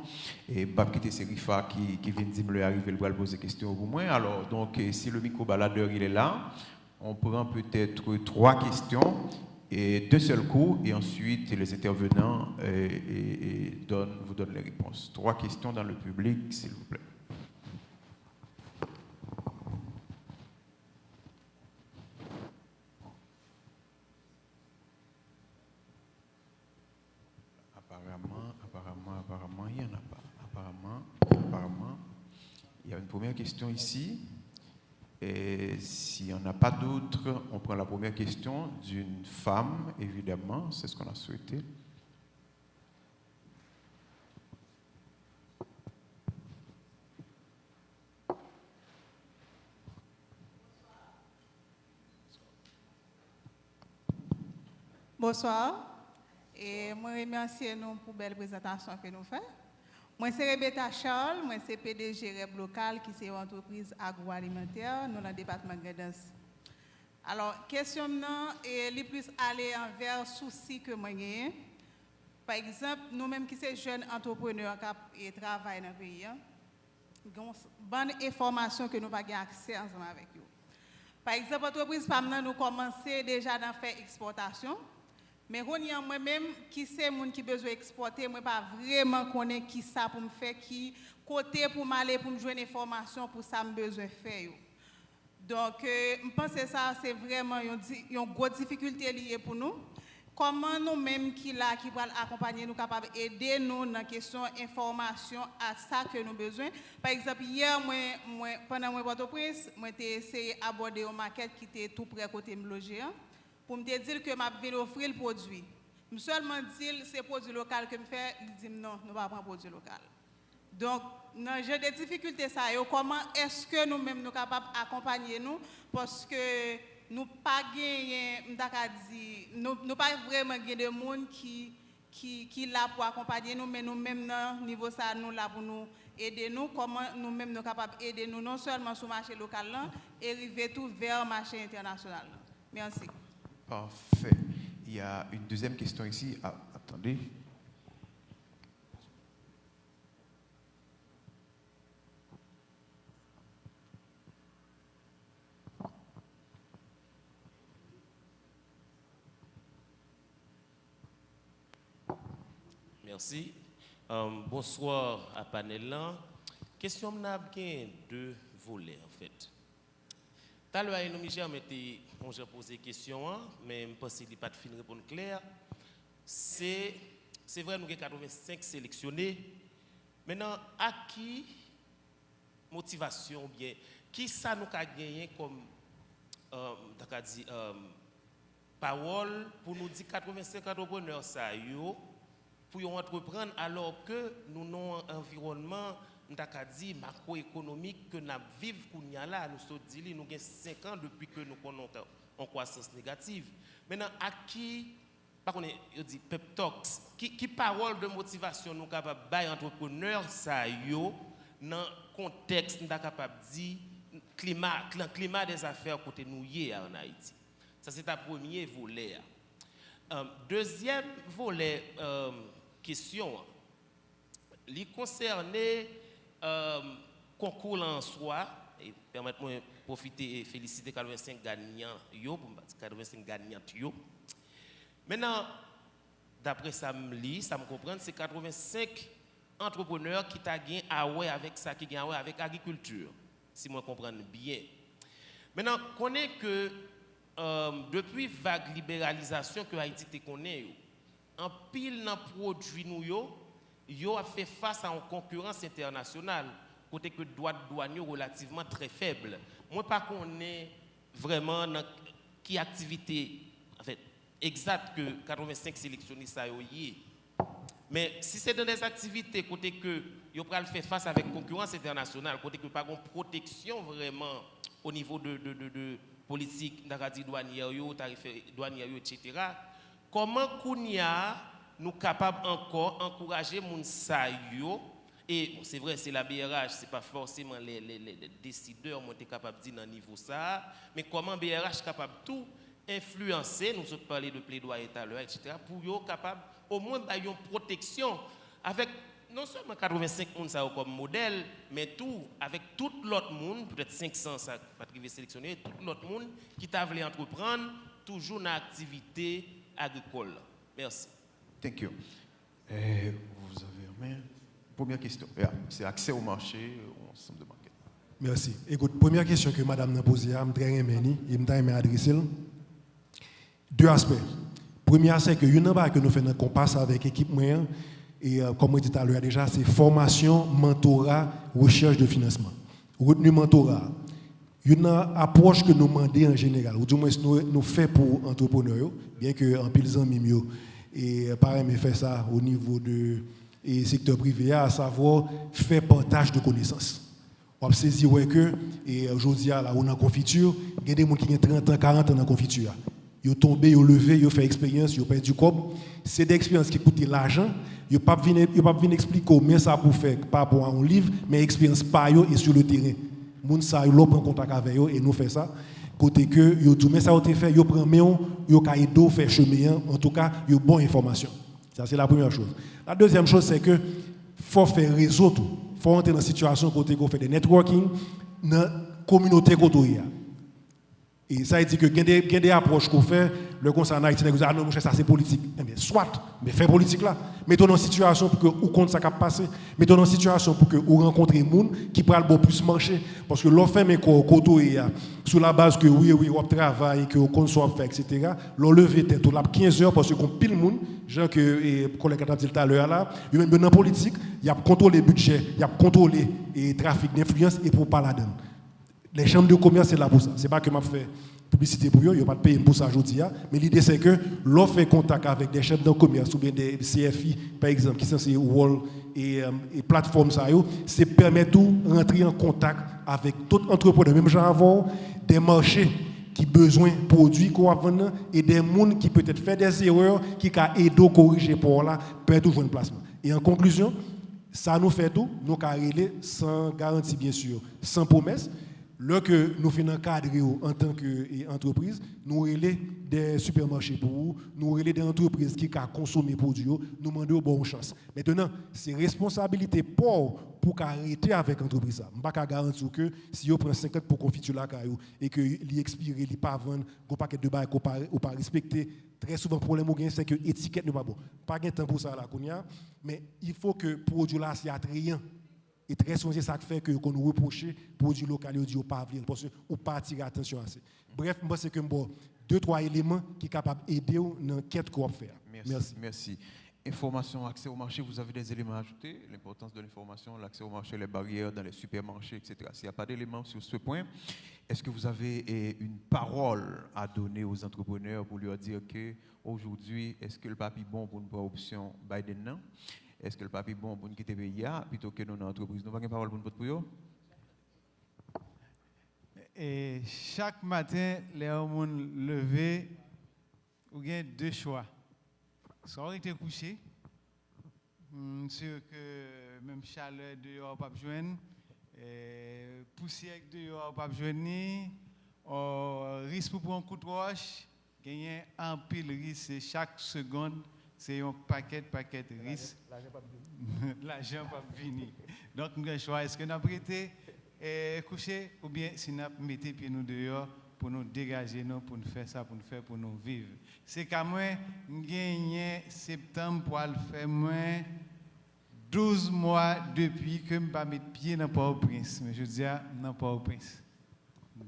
Et Babkite Serifa qui vient de dire me arriver, il va poser des questions pour moi. Alors, donc, si le micro-baladeur il est là, on prend peut-être 3 questions et d'un seul coup, et ensuite les intervenants vous donnent les réponses. 3 questions dans le public, s'il vous plaît. Apparemment, il n'y en a pas. Apparemment, il y a une première question ici. Et s'il n'y en a pas d'autres, on prend la première question d'une femme, évidemment, c'est ce qu'on a souhaité. Bonsoir. Et moi, remercie nous pour la belle présentation que nous faisons. Moi, c'est Rebecca Charles, moi, c'est PDG REB Local, qui est une entreprise agroalimentaire, nous, dans le département de Guidance. Alors, question est les plus aller envers souci que moi j'ai. Par exemple, nous-mêmes qui sommes jeunes entrepreneurs qui travaillent dans le pays, nous avons bonne information que nous n'avons pas accès ensemble avec eux. Par exemple, l'entreprise PAMNA, nous commençons déjà à faire exportation. Mais moi-même, qui c'est moun qui besoin exporter, moi pas vraiment connaître qui ça pour me faire, qui côté pour m'aller pour me joindre information pour ça me besoin faire. Donc, je pense que ça c'est vraiment une grosse difficulté liée pour nous. Comment nous-mêmes qui là qui va accompagner nous capables aider nous dans la question information à ça que nous besoin. Par exemple, hier pendant mon entreprise, moi j'ai essayé d'aborder une maquette qui était tout près côté me loger. Pour me dire que je vais offrir le produit. Je seulement dire que c'est produit local que je fais, il dit non, nous ne pouvons pas produit local. Donc, j'ai des difficultés, ça, comment est-ce que nous-mêmes nous sommes capables d'accompagner nous parce que nous pas nous pas vraiment gagner de monde qui là pour accompagner nous, mais nous-mêmes, au niveau ça, nous là pour nous aider nous, comment nous-mêmes nous sommes capables d'aider nous, non seulement sur le marché local, là, et arriver tout vers le marché international. Là. Merci. Parfait. Il y a une deuxième question ici. Ah, attendez. Merci. Bonsoir à panel là. Question n'a bien deux volets en fait. Tout à l'heure, nous Michel j'ai posé question, mais je pense qu'il n'y a pas de fin répondre clair. C'est vrai, nous avons 85 sélectionnés. Maintenant, à qui motivation bien, qui ça nous a gagné comme parole pour nous dire 85 entrepreneurs ça pour entreprendre alors que nous avons un environnement macroéconomique que nous vivons là, nous sommes dit nous avons 5 ans depuis que nous sommes en croissance négative. Maintenant, à qui, par contre, il dit pep talks, qui parole de motivation nous capable de entrepreneurs ça dans le contexte nous capable de dire climat des affaires côté nous en Haïti. Ça c'est un premier volet. Deuxième volet question, il concerne concours en soi et permettez-moi de profiter et féliciter 85 gagnants pour 85 gagnantes Maintenant d'après ça me comprend c'est 85 entrepreneurs qui t'a gagné avec ça qui gagne avec agriculture si moi comprendre bien. Maintenant connaît que depuis vague libéralisation que Haïti te connaît en pile dans produit nous yo a fait face à une concurrence internationale côté que droit de douane relativement très faible. Moi pas connais vraiment dans qui activité en fait exact que 85 sélectionnistes ça y. Mais si c'est dans des activités côté que yo pral faire face avec concurrence internationale côté que pas une protection vraiment au niveau de politique douanière yo tarif douanière etc. Comment kounya nous capables encore encourager moun sa yo et bon, c'est vrai c'est la BRH c'est pas forcément les décideurs qui sont capables de dire dans niveau ça mais comment BRH capable tout influencer nous autres parler de plaidoyer tout à l'heure etc. pour yo capable au moins ba une protection avec non seulement 85 moun ça comme modèle mais tout avec tout l'autre monde peut-être 500 ça pas privé sélectionner tout l'autre monde qui t'a voulu entreprendre toujours dans activité agricole. Merci. Thank you. Vous avez une première question. Yeah, c'est accès au marché, au ensemble de market. Merci. Écoute, première question que madame a posée, je très aimé et je adresser. Deux aspects. Premier, c'est que que nous faisons un compas avec l'équipe moyenne et comme je disais tout à l'heure déjà, c'est formation, mentorat, recherche de financement. Retenu mentorat. Une approche que nous demandons en général, ou du moins nous faisons pour entrepreneurs, bien que en pile amis et pareil mais fait ça au niveau de secteur privé, à savoir faire partage de connaissances. On saisit que et aujourd'hui là on en confiture, il y a des gens qui ont 30 ans, 40 ans dans confiture. Ils ont tombé, ils ont levé, ils ont fait expérience, ils ont perdu du cob. C'est des expériences qui coûtent l'argent. Ils ne peuvent pas venir expliquer comment ça pour faire par rapport à un livre, mais expérience par eux et sur le terrain. Moun sa yo prend contact avec eux et nous fait ça côté que yo tout mais ça été fait yo prend méon yo ka aider faire chemin en tout cas yo bonne information. Ça c'est la première chose. La deuxième chose c'est que faut faire réseau tout. Faut entrer dans situation côté qu'on fait des networking dans communauté côté. Et ça dit que il y a des approches qu'on fait le conseil en Haïti ah non ça c'est politique. Mais soit mais faire politique là. Mettons dans situation pour que ou compte ça cap passer. Mettons dans situation pour que ou rencontrer monde qui pral bon plus marcher parce que l'on fait mais côté sur la base que oui on travaille que on conçoit faire etc. L'on lever tête là 15 heures parce qu'on pile monde gens que collègue a dit tout à l'heure là, il même dans politique, il y a contrôler budget, il y a contrôler et trafic d'influence et pour pas la donne. Les chambres de commerce c'est là pour ça. C'est pas que m'a fait publicité pour eux, il n'y a pas de payer pour ça aujourd'hui, mais l'idée c'est que l'on fait contact avec des chambres de commerce ou bien des CFI par exemple qui sont ces wall et plateformes ça c'est permettre tout rentrer en contact avec d'autres entrepreneurs même genre avant des marchés qui besoin de produits qu'on vend et des gens qui peut-être fait des erreurs qui ca aider à corriger pour là peut toujours un placement. Et en conclusion, ça nous fait tout, nous ca relé sans garantie bien sûr, sans promesse. Lorsque nous faisons cadrer en tant qu'entreprise, nous relais des supermarchés pour vous, nous relais des entreprises qui ont consommé les produits, nous demandons bonne chance. Maintenant, c'est responsabilité pour arrêter avec l'entreprise. Je ne peux pas garantir que si vous prenez 50 pour confiture la caillou et que l'expire, il n'est pas vendre, un paquet de bail ou pas respecter, très souvent le problème c'est que l'étiquette n'est pas bon. Pas de temps pour ça là, mais il faut que le produit là soit attrayant. Et très souvent, c'est ça qui fait que qu'on nous reproche produits locaux et dit pas venir parce que ou pas attirer attention à ça. Bref, moi c'est que bon 2-3 éléments qui sont capables d'aider dans l'enquête qu'on va faire. Merci. Information, accès au marché, vous avez des éléments à ajouter, l'importance de l'information, l'accès au marché, les barrières dans les supermarchés, etc. S'il n'y a pas d'éléments sur ce point, est-ce que vous avez une parole à donner aux entrepreneurs pour leur dire qu'aujourd'hui, est-ce que le papier bon pour une option Biden non? Est-ce que le papier bon pour nous quitter le pays plutôt que nos entreprises? Nous avons une parole pour vous. Et chaque matin, les hommes levés, vous avez deux choix. Soit on était couché, sûr que même chaleur dehors pas besoin, poussière dehors pas besoin, risque pour prendre un coup de roche, gagner un pile risque chaque seconde. C'est un paquet de risques. L'argent pas venir. Donc, nous avons choisi, est-ce que nous avons prêté coucher ou bien si nous avons mis pieds nous dehors pour nous dégager, nous, pour nous faire ça, pour nous vivre. C'est qu'à moi, nous gagnons septembre pour le faire moins 12 mois depuis que je n'ai pas mis pied dans Port-au-Prince. Mais je dis dans Port-au-Prince.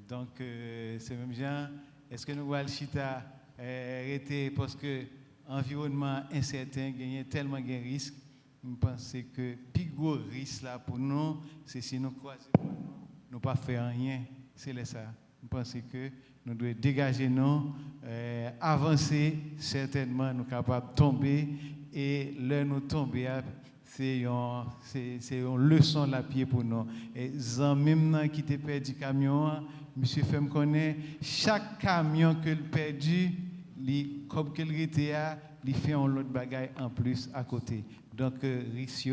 Donc, c'est même genre, est-ce que nous allons chita arrêter parce que environnement incertain, gagner tellement de risques, je pense que le plus gros risque là pour nous, c'est si nous croisons, nous ne pas faire rien. C'est ça. Je pense que nous devons dégager nous, avancer, certainement nous sommes capables de tomber, et là nous tomber, c'est une leçon de la pied pour nous. Et même qui te perdu du camion, monsieur fait me connaître, chaque camion que le perdu, comme qu'il était, il fait un autre bagaille en plus à côté. Donc, risque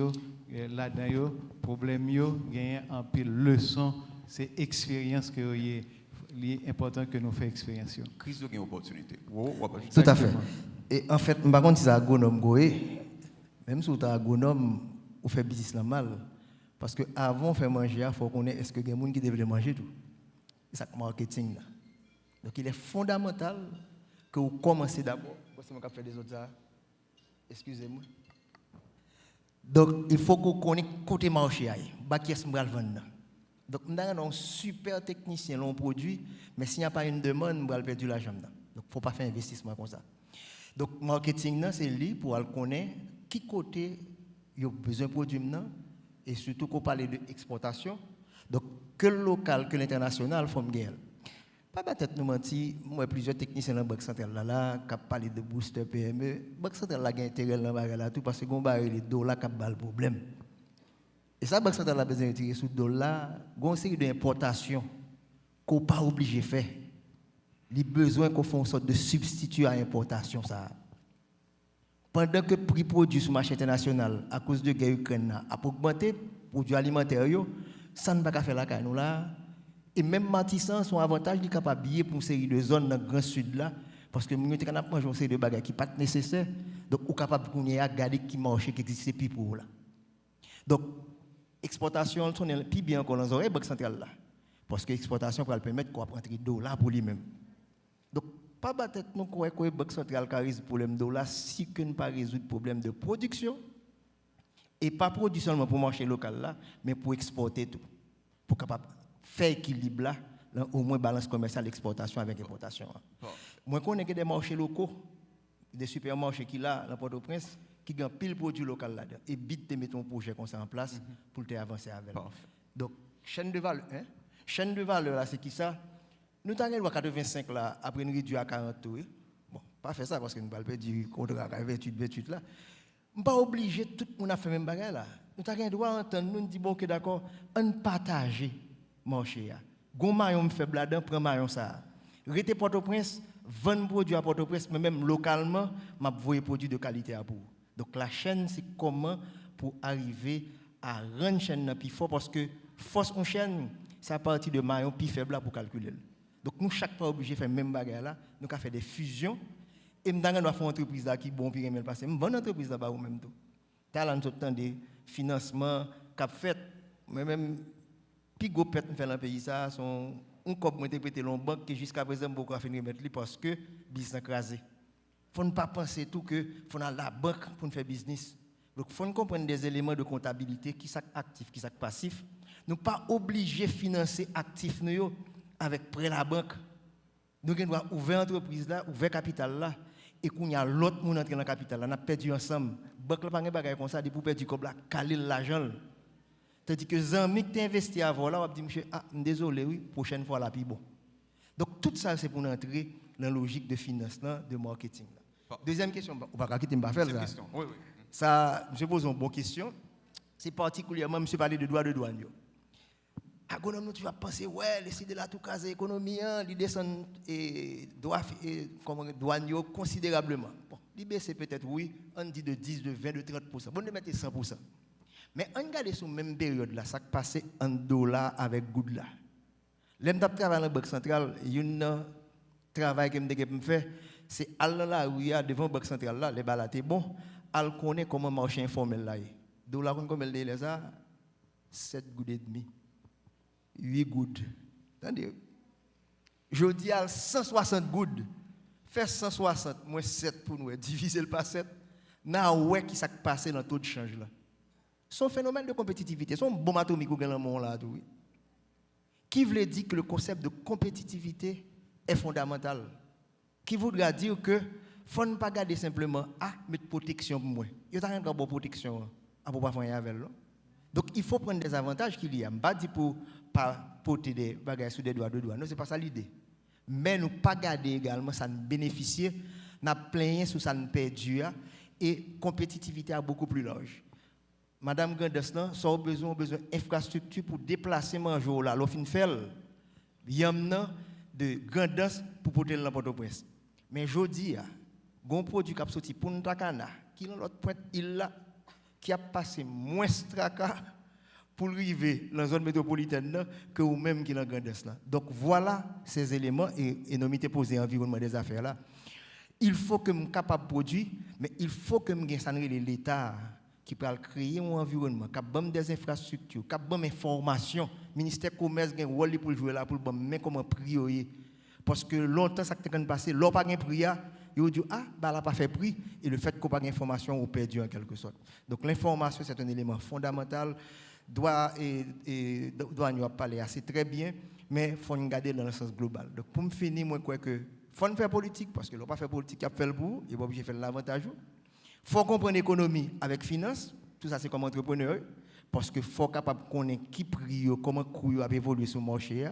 là-dedans, problème, gagner en pile leçon, c'est expérience que est important que nous fassions expérience. Crise de opportunité. Tout à fait. Et en fait, par contre, si c'est agronome, même si vous êtes agronome, vous faites business mal. Parce qu'avant de faire manger, il faut connaître est-ce que il y a des gens qui devraient manger tout. C'est ça le marketing. Là. Donc, il est fondamental que vous commencez d'abord. C'est moi qui fais des autres. Excusez-moi. Donc, il faut que vous connaissiez côté marché. Qui est-ce que vous vendre. Donc, nous avons un super technicien, un produit, mais s'il n'y a pas une demande, nous allons perdre l'argent. Donc, il ne faut pas faire investissement comme ça. Donc, marketing, c'est lui pour connaître qui côté il y a besoin de produits et surtout qu'on parle d'exportation. Donc, que le local, que l'international, il faut me gagner. Pas peut-être nous mentir, moi, plusieurs techniciens dans la Banque centrale là, qui parlent de booster PME, la Banque centrale a intérêt dans la tout parce que les dollars qui ont le problème. Et ça, la Banque centrale a besoin de tirer sur le dollar, il y a une série d'importations qu'on n'est pas obligé de faire. Il y a besoin qu'on fasse une sorte de substitut à l'importation. Pendant que le prix produit sur le marché international, à cause de la guerre ukrainienne, a augmenté, les produits alimentaires, ça ne va pas faire la caille. Et même Matissan, son avantage, il est capable de pour une série de zones dans le Grand Sud là, parce que nous avons mangé une série de bagages qui ne sont pas nécessaires. Donc, nous sommes capables de regarder qui marche, qui existe plus pour là. Donc, l'exportation, c'est plus bien qu'on dans la Banque centrale là. Parce que l'exportation va permettre qu'on prendre des dollars pour lui-même. Donc, pas battre nous croire que la Banque centrale a résoudre le problème de dollars si qu'on ne pas résoudre le problème de production. Et pas produire seulement pour le marché local là, mais pour exporter tout. Pour capable faire équilibre là, au moins balance commerciale exportation avec importation. Moi, je connais des marchés locaux, des supermarchés qui là, dans Port-au-Prince, qui gagnent pile produit local là-dedans. Et vite de mettre un projet comme ça en place pour te avancer avec. Donc, chaîne de valeur, chaîne de valeur là, c'est qui ça? Nous avons 85 là, après nous réduire à 40 tours. Bon, pas faire ça parce que nous ne pas du contrat à 28 là. Nous ne pas obligé tout le monde à faire le même bagage là. Nous avons le droit d'entendre, nous disons, bon, ok, d'accord, on partage marché. Gon maillon faible là-dedans, prend maillon ça. Rete Port-au-Prince, vendre produits à Port-au-Prince, mais même localement, m'a voyer produits de qualité à vous. Donc la chaîne, c'est comment pour arriver à rendre chaîne plus fort parce que force en chaîne, c'est à partir de maillon plus faible là pour calculer. Donc nous chaque fois obligé de faire même bagarre là, nous avons fait des fusions et nous avons fait une entreprise là qui bon puis remel passer. Une bonne entreprise là bas ou même tout. Talent tout temps des financements qu'a fait même puis go pète faire dans pays ça sont on comme interpréter l'on banque qui jusqu'à présent beaucoup à faire remettre lui parce que business crasé. Faut ne pas penser tout que faut aller à la banque pour faire business. Donc faut comprendre des éléments de comptabilité qui sont actifs, qui sont passifs. Nous pas obligés de financer actifs nous avec prêt la banque. Nous devons ouvrir entreprise là, ouvrir capital là et qu'on y a l'autre monde entrer dans capital là, on a perdu ensemble. Banque là pas un bagage comme ça, pour perdre comme là, caler l'argent. Tandis que Zami qui investi avant là, on va dire monsieur désolé oui, prochaine fois là plus bon. Donc tout ça c'est pour nous entrer dans la logique de financement, de marketing. Deuxième question, on va pas quitter me faire ça. Oui. Ça, je pose une bonne question. C'est particulièrement, monsieur parler de droit de douane. Agronome, tu vas penser, ouais, les de la tout case économie, ils descendent et douane considérablement. Bon, c'est peut-être oui, on dit de 10, de 20, de 30%. Bon, de mettre 100%. Mais on regarde sur la même période, là, ça passe en dollars avec good là. L'homme qui travaille dans la Banque centrale, il y a un travail que je fais, c'est aller là où il y a devant la Banque centrale, là, les balades, bon, elle connaît comment marcher informel là. Dollar, comme elle dit, les a 7 gouttes et demi. 8 gouttes. Attendez. Je dis à 160 gouttes. Faire 160 moins 7 pour nous, diviser le par 7. N'a ouais qui s'est passé dans le taux de change là. Son phénomène de compétitivité, son bombe atomique ou là tout. Qui veut dire que le concept de compétitivité est fondamental. Qui voudra dire que faut ne pas garder simplement mettre protection pour moi. Il y a une bonne protection pour pas faire avec là. Donc il faut prendre des avantages qu'il y a. Pas dit pour pas porter des bagages sous des droits de douane. Non, c'est pas ça l'idée. Mais nous pas garder également ça nous bénéficier, n'a plein sous ça nous perdu et compétitivité à beaucoup plus large. Madame Gandesna, ça a besoin d'infrastructure pour déplacer manjo là, l'offre fait. Yamna de Gandes pour porter dans Port-au-Prince. Mais jodi gon produit qui a sorti pour Ntakana, qui dans l'autre pointe il là qui a passé moins straka pour arriver dans la zone métropolitaine que ou même qui dans Gandes là. Donc voilà ces éléments et nous mettez posé environnement des affaires là. Il faut que nous capable de produire, mais il faut que nous gagne l'État qui peut créer un environnement, qui a des infrastructures, qui a des informations. Le ministère du Commerce a un rôle pour jouer là, pour mais comment prier. Parce que longtemps, ça qui est passé, l'on n'a pas de prix, il dit bah là pas fait prix, et le fait qu'on n'a pas d'information, on perdu en quelque sorte. Donc l'information, c'est un élément fondamental. Doit nous parler assez très bien, mais il faut regarder dans le sens global. Donc pour me finir, moi, je crois que il faut faire politique, parce que l'on pas fait politique, il a fait le bout, il n'est pas obligé de faire l'avantage. Il faut comprendre l'économie avec finance, tout ça c'est comme entrepreneur, parce qu'il faut capable de connaître qui prie, comment couille a évolué sur le marché,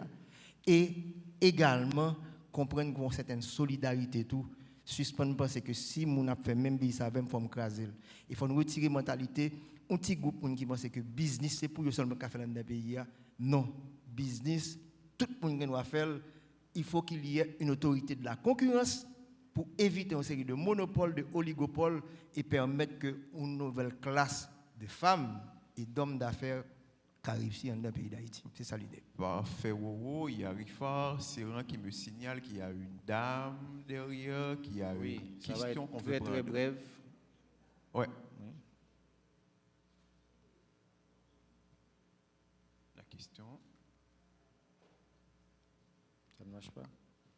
et également comprendre qu'on a une certaine solidarité tout. Suspendre penser que si on a fait même ça même forme craser. Il faut nous retirer mentalité un petit groupe qui pense que business c'est pour seulement faire dans le pays. Non, business tout le monde doit faire, il faut qu'il y ait une autorité de la concurrence pour éviter une série de monopoles, de oligopoles et permettre qu'une nouvelle classe de femmes et d'hommes d'affaires réussissent dans le pays d'Haïti. C'est ça l'idée. Parfait, Wowo. Il y a Rifa, Sérin qui me signale qu'il y a une dame derrière, qui a une question qu'on veut prendre. Très brève. Ouais. Oui. La question. Ça ne marche pas.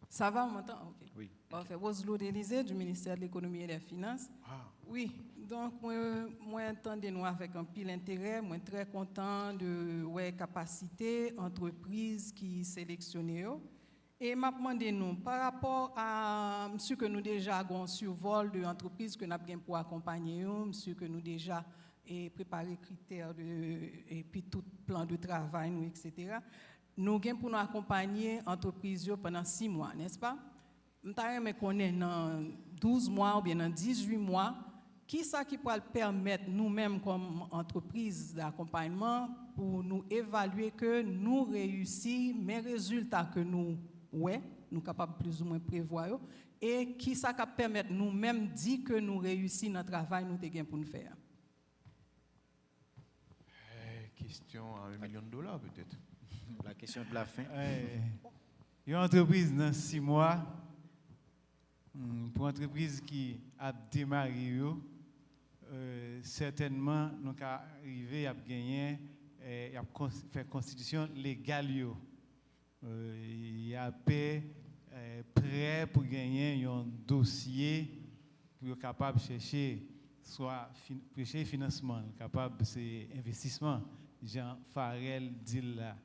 Ça va, on m'entend? Ok. Oui. Parfait. Rose-Lou Élysée du ministère de l'Économie et des Finances. Oui, donc moi entendez nous avec un pile intérêt, moi très content de capacité entreprise qui sélectionné et m'a demandé nous par rapport à monsieur que nous déjà avons survol de entreprise que nous avons pour accompagner monsieur que nous déjà préparé critères et puis tout plan de travail nous etc. Nous avons pour nous accompagner entreprise pendant 6 mois, n'est-ce pas? Nous connaissons dans 12 mois ou bien dans 18 mois, qui ça qui peut permettre nous-mêmes comme entreprise d'accompagnement pour nous évaluer que nous réussissons mes résultats que nous nous capables plus ou moins prévoir et qui ça qui permettre nous-mêmes dire que nous réussissons notre travail nous te pour nous faire. Question à $1 million peut-être. La question de la fin. Une entreprise dans 6 mois, pour une entreprise qui a démarré, certainement, nous avons arrivé à gagner et à faire constitution légale. Il y a prêt pour gagner un dossier pour être capable de chercher soit financement, capable de investissement. Jean Farel dit là.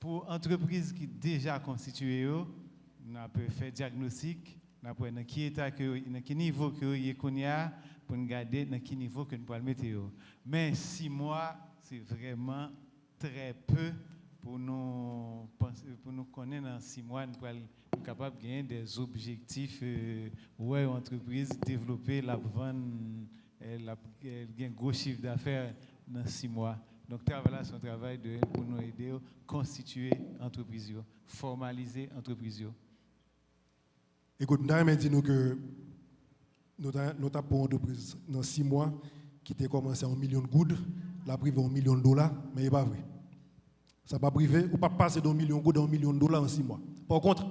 Pour entreprises qui déjà constituées, on a fait diagnostic, on a dans quel état dans quel niveau que y pour regarder dans quel niveau que nous pouvons mettre. Mais 6 mois, c'est vraiment très peu pour nous connaître dans 6 mois, nous sommes capables de gagner des objectifs où l'entreprise développer la vente, un gros chiffre d'affaires dans 6 mois. Donc, c'est un travail pour nous aider à constituer l'entreprise, formaliser l'entreprise. Écoute, nous avons dit que nous avons pour une entreprise dans 6 mois qui a commencé à 1 million de gouttes, la privé $1 million, mais ce n'est pas vrai. Ça pas privé, ou pas passer de $1 million à $1 million en 6 mois. Par contre,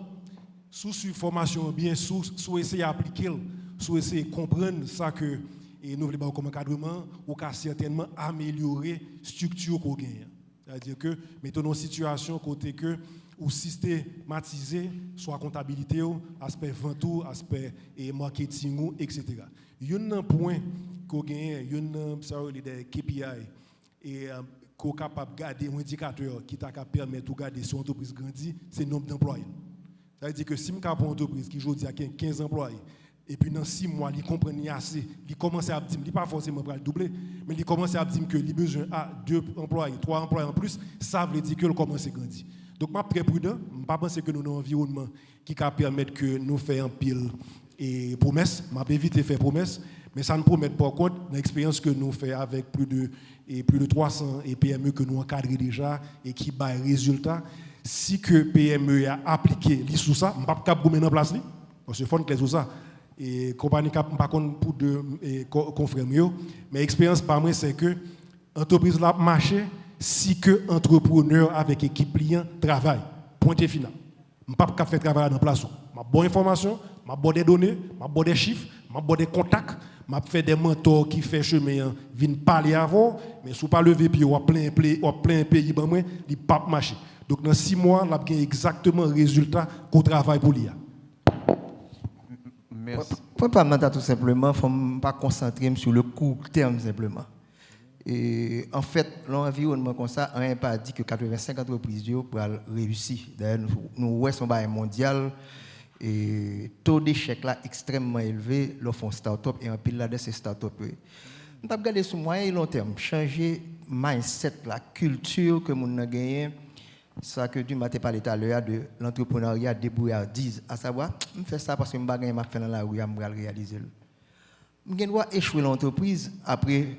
sous formation bien, sous essayer d'appliquer, sous essayer de comprendre ça que et nous voulons comme encadrement, ou qu'à certainement améliorer la structure qu'on gagne. C'est-à-dire que mettons une situation côté que ou systématiser soit comptabilité, aspect vente, aspect marketing, etc. Il y a un point qu'on gagne, il y a des KPI et qu'on est capable de garder un indicateur qui t'a permettre de garder son entreprise grandit, c'est le nombre d'employés. C'est-à-dire que si je prends une entreprise qui aujourd'hui a 15 employés, et puis dans 6 mois, il comprend assez, il commence à dire, il n'est pas forcément pour le doubler, mais il commence à dire qu'il a besoin de 2 employés, 3 employés en plus, ça veut dire qu'il commence à grandir. Donc, je suis très prudent, je ne pense pas que nous avons un environnement qui permet que nous fassions un pile et promesses, je vais éviter de faire promesses, mais ça ne promet pas contre l'expérience que nous faisons avec plus de 300 PME que nous encadrons déjà et qui baillent résultat. Si que PME a appliqué sous ça, je ne peux pas mettre en place, parce que il faut que sous ça. Et compagnie pas pour de confrères mais expérience par moi c'est que entreprise là marché si que entrepreneur avec équipe client travaille point final pas faire travail dans place m'a bonne information m'a bonne des données m'a bonne des chiffres m'a bonne des contacts m'a fait des mentors qui fait chemin viennent parler avant mais sous pas lever pied ou plein pays ben moi il pas marcher donc dans 6 mois là gain exactement résultat qu'on travaille pour lui. Merci. Pour pas me tout simplement, il ne faut pas concentrer sur le court terme simplement. Et en fait, l'environnement comme ça, on n'a pas dit que 85 entreprises pour réussir. D'ailleurs, nous voyons son bail mondial et taux d'échec là extrêmement élevé. Nous font start-up et en pile là de ces start-up. Nous avons regardé sur moyen et long terme, changer mindset, la culture que nous avons gagnée. Ça que tu m'as parlé tout à l'heure de l'entrepreneuriat débrouillardise, à savoir, je fais ça parce que je ne fais pas dans la rue, je vais réaliser. Je dois échouer l'entreprise après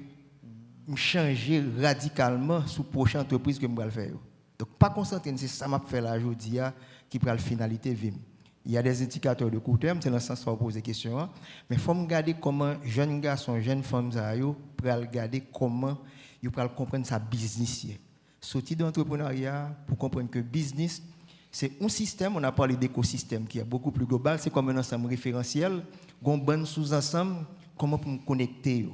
changer radicalement sur la prochaine entreprise que je vais faire. Donc, pas concentrer, c'est ça que je fais là aujourd'hui qui prend la finalité vim. Il y a des indicateurs de court terme, c'est dans le sens où on pose des questions, mais il faut regarder comment jeunes garçons, jeunes femmes, pour regarder comment ils peuvent comprendre sa business. Sortir de l'entrepreneuriat pour comprendre que business, c'est un système, on a parlé d'écosystème qui est beaucoup plus global, c'est comme un ensemble référentiel, un bon sous-ensemble, comment pour me connecter.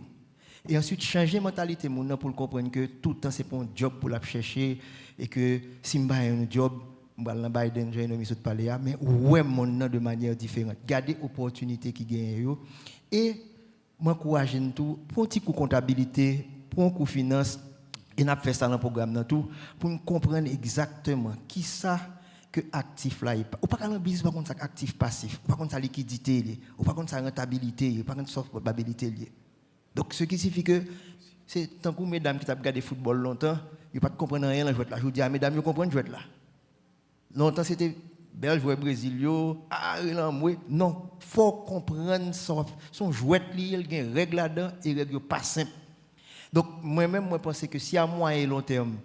Et ensuite, changer la mentalité pour comprendre que tout le temps, ce n'est pas un job pour la chercher et que si je fais un job, je vais aller dans Biden, mais ouais, mon nom de manière différente. Garder l'opportunité qui gagne et m'encourager tout pour un petit coup comptabilité, pour un coup finance. Et nous avons fait ça dans le programme tout pour comprendre exactement qui ça que actif là. Ou pas dans le business, pas contre ça actif passif, pas contre sa liquidité, ou pas contre sa rentabilité, pas contre sa probabilité. Donc ce qui signifie que c'est tant que mesdames qui ont regardé football longtemps, ils ne comprennent rien dans le jeu là. Je vous dis à mesdames, ils comprennent le jeu là. Longtemps c'était Belge joueur brésilien, non, il faut comprendre son jouet, il y a des règles là-dedans et des règles pas simples. Donc, moi-même, je pense que si à moyen et long terme,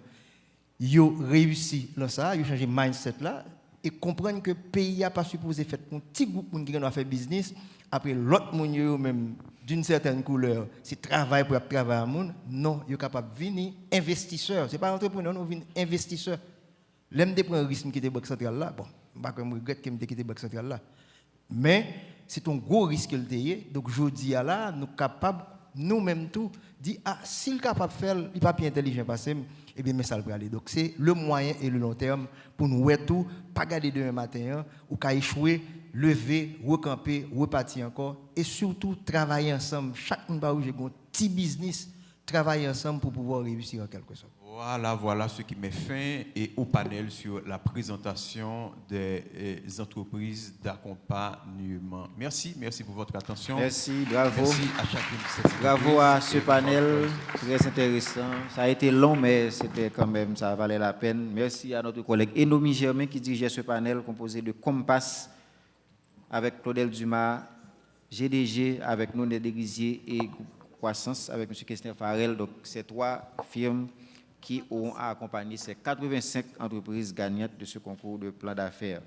ils ont réussi dans ça, ils ont changé mindset là, et comprendre que le pays n'a pas supposé faire un petit groupe qui doit faire business, après l'autre monde même d'une certaine couleur, c'est travail pour travailler à monde, non, ils sont capables de venir investisseurs. Ce n'est pas entrepreneur, non, ils investisseurs. L'aime de prendre un risque de quitter Banque centrale là. Bon, je ne regrette que je quitter Banque centrale là. Mais c'est un gros risque que le donc je dis là, nous sommes capables, nous-mêmes tout, dire ah, s'il est capable de faire, il n'est pas plus intelligent passer, eh bien, mais ça le peut aller. Donc c'est le moyen et le long terme pour nous voir tout, pas garder demain matin, ou qu'à échouer, lever, recamper, repartir encore, et surtout travailler ensemble. Chaque monde où j'ai un petit business, travailler ensemble pour pouvoir réussir en quelque sorte. Voilà ce qui met fin et au panel sur la présentation des entreprises d'accompagnement. Merci pour votre attention. Merci, bravo. Merci à chacune. Bravo à ce panel, très intéressant. Ça a été long, mais c'était quand même, ça valait la peine. Merci à notre collègue Enomi Germain qui dirigeait ce panel composé de Compass avec Claudel Dumas, GDG avec Noné Déguisier et Croissance avec M. Kessner Farel. Donc, ces 3 firmes qui auront à accompagner ces 85 entreprises gagnantes de ce concours de plan d'affaires.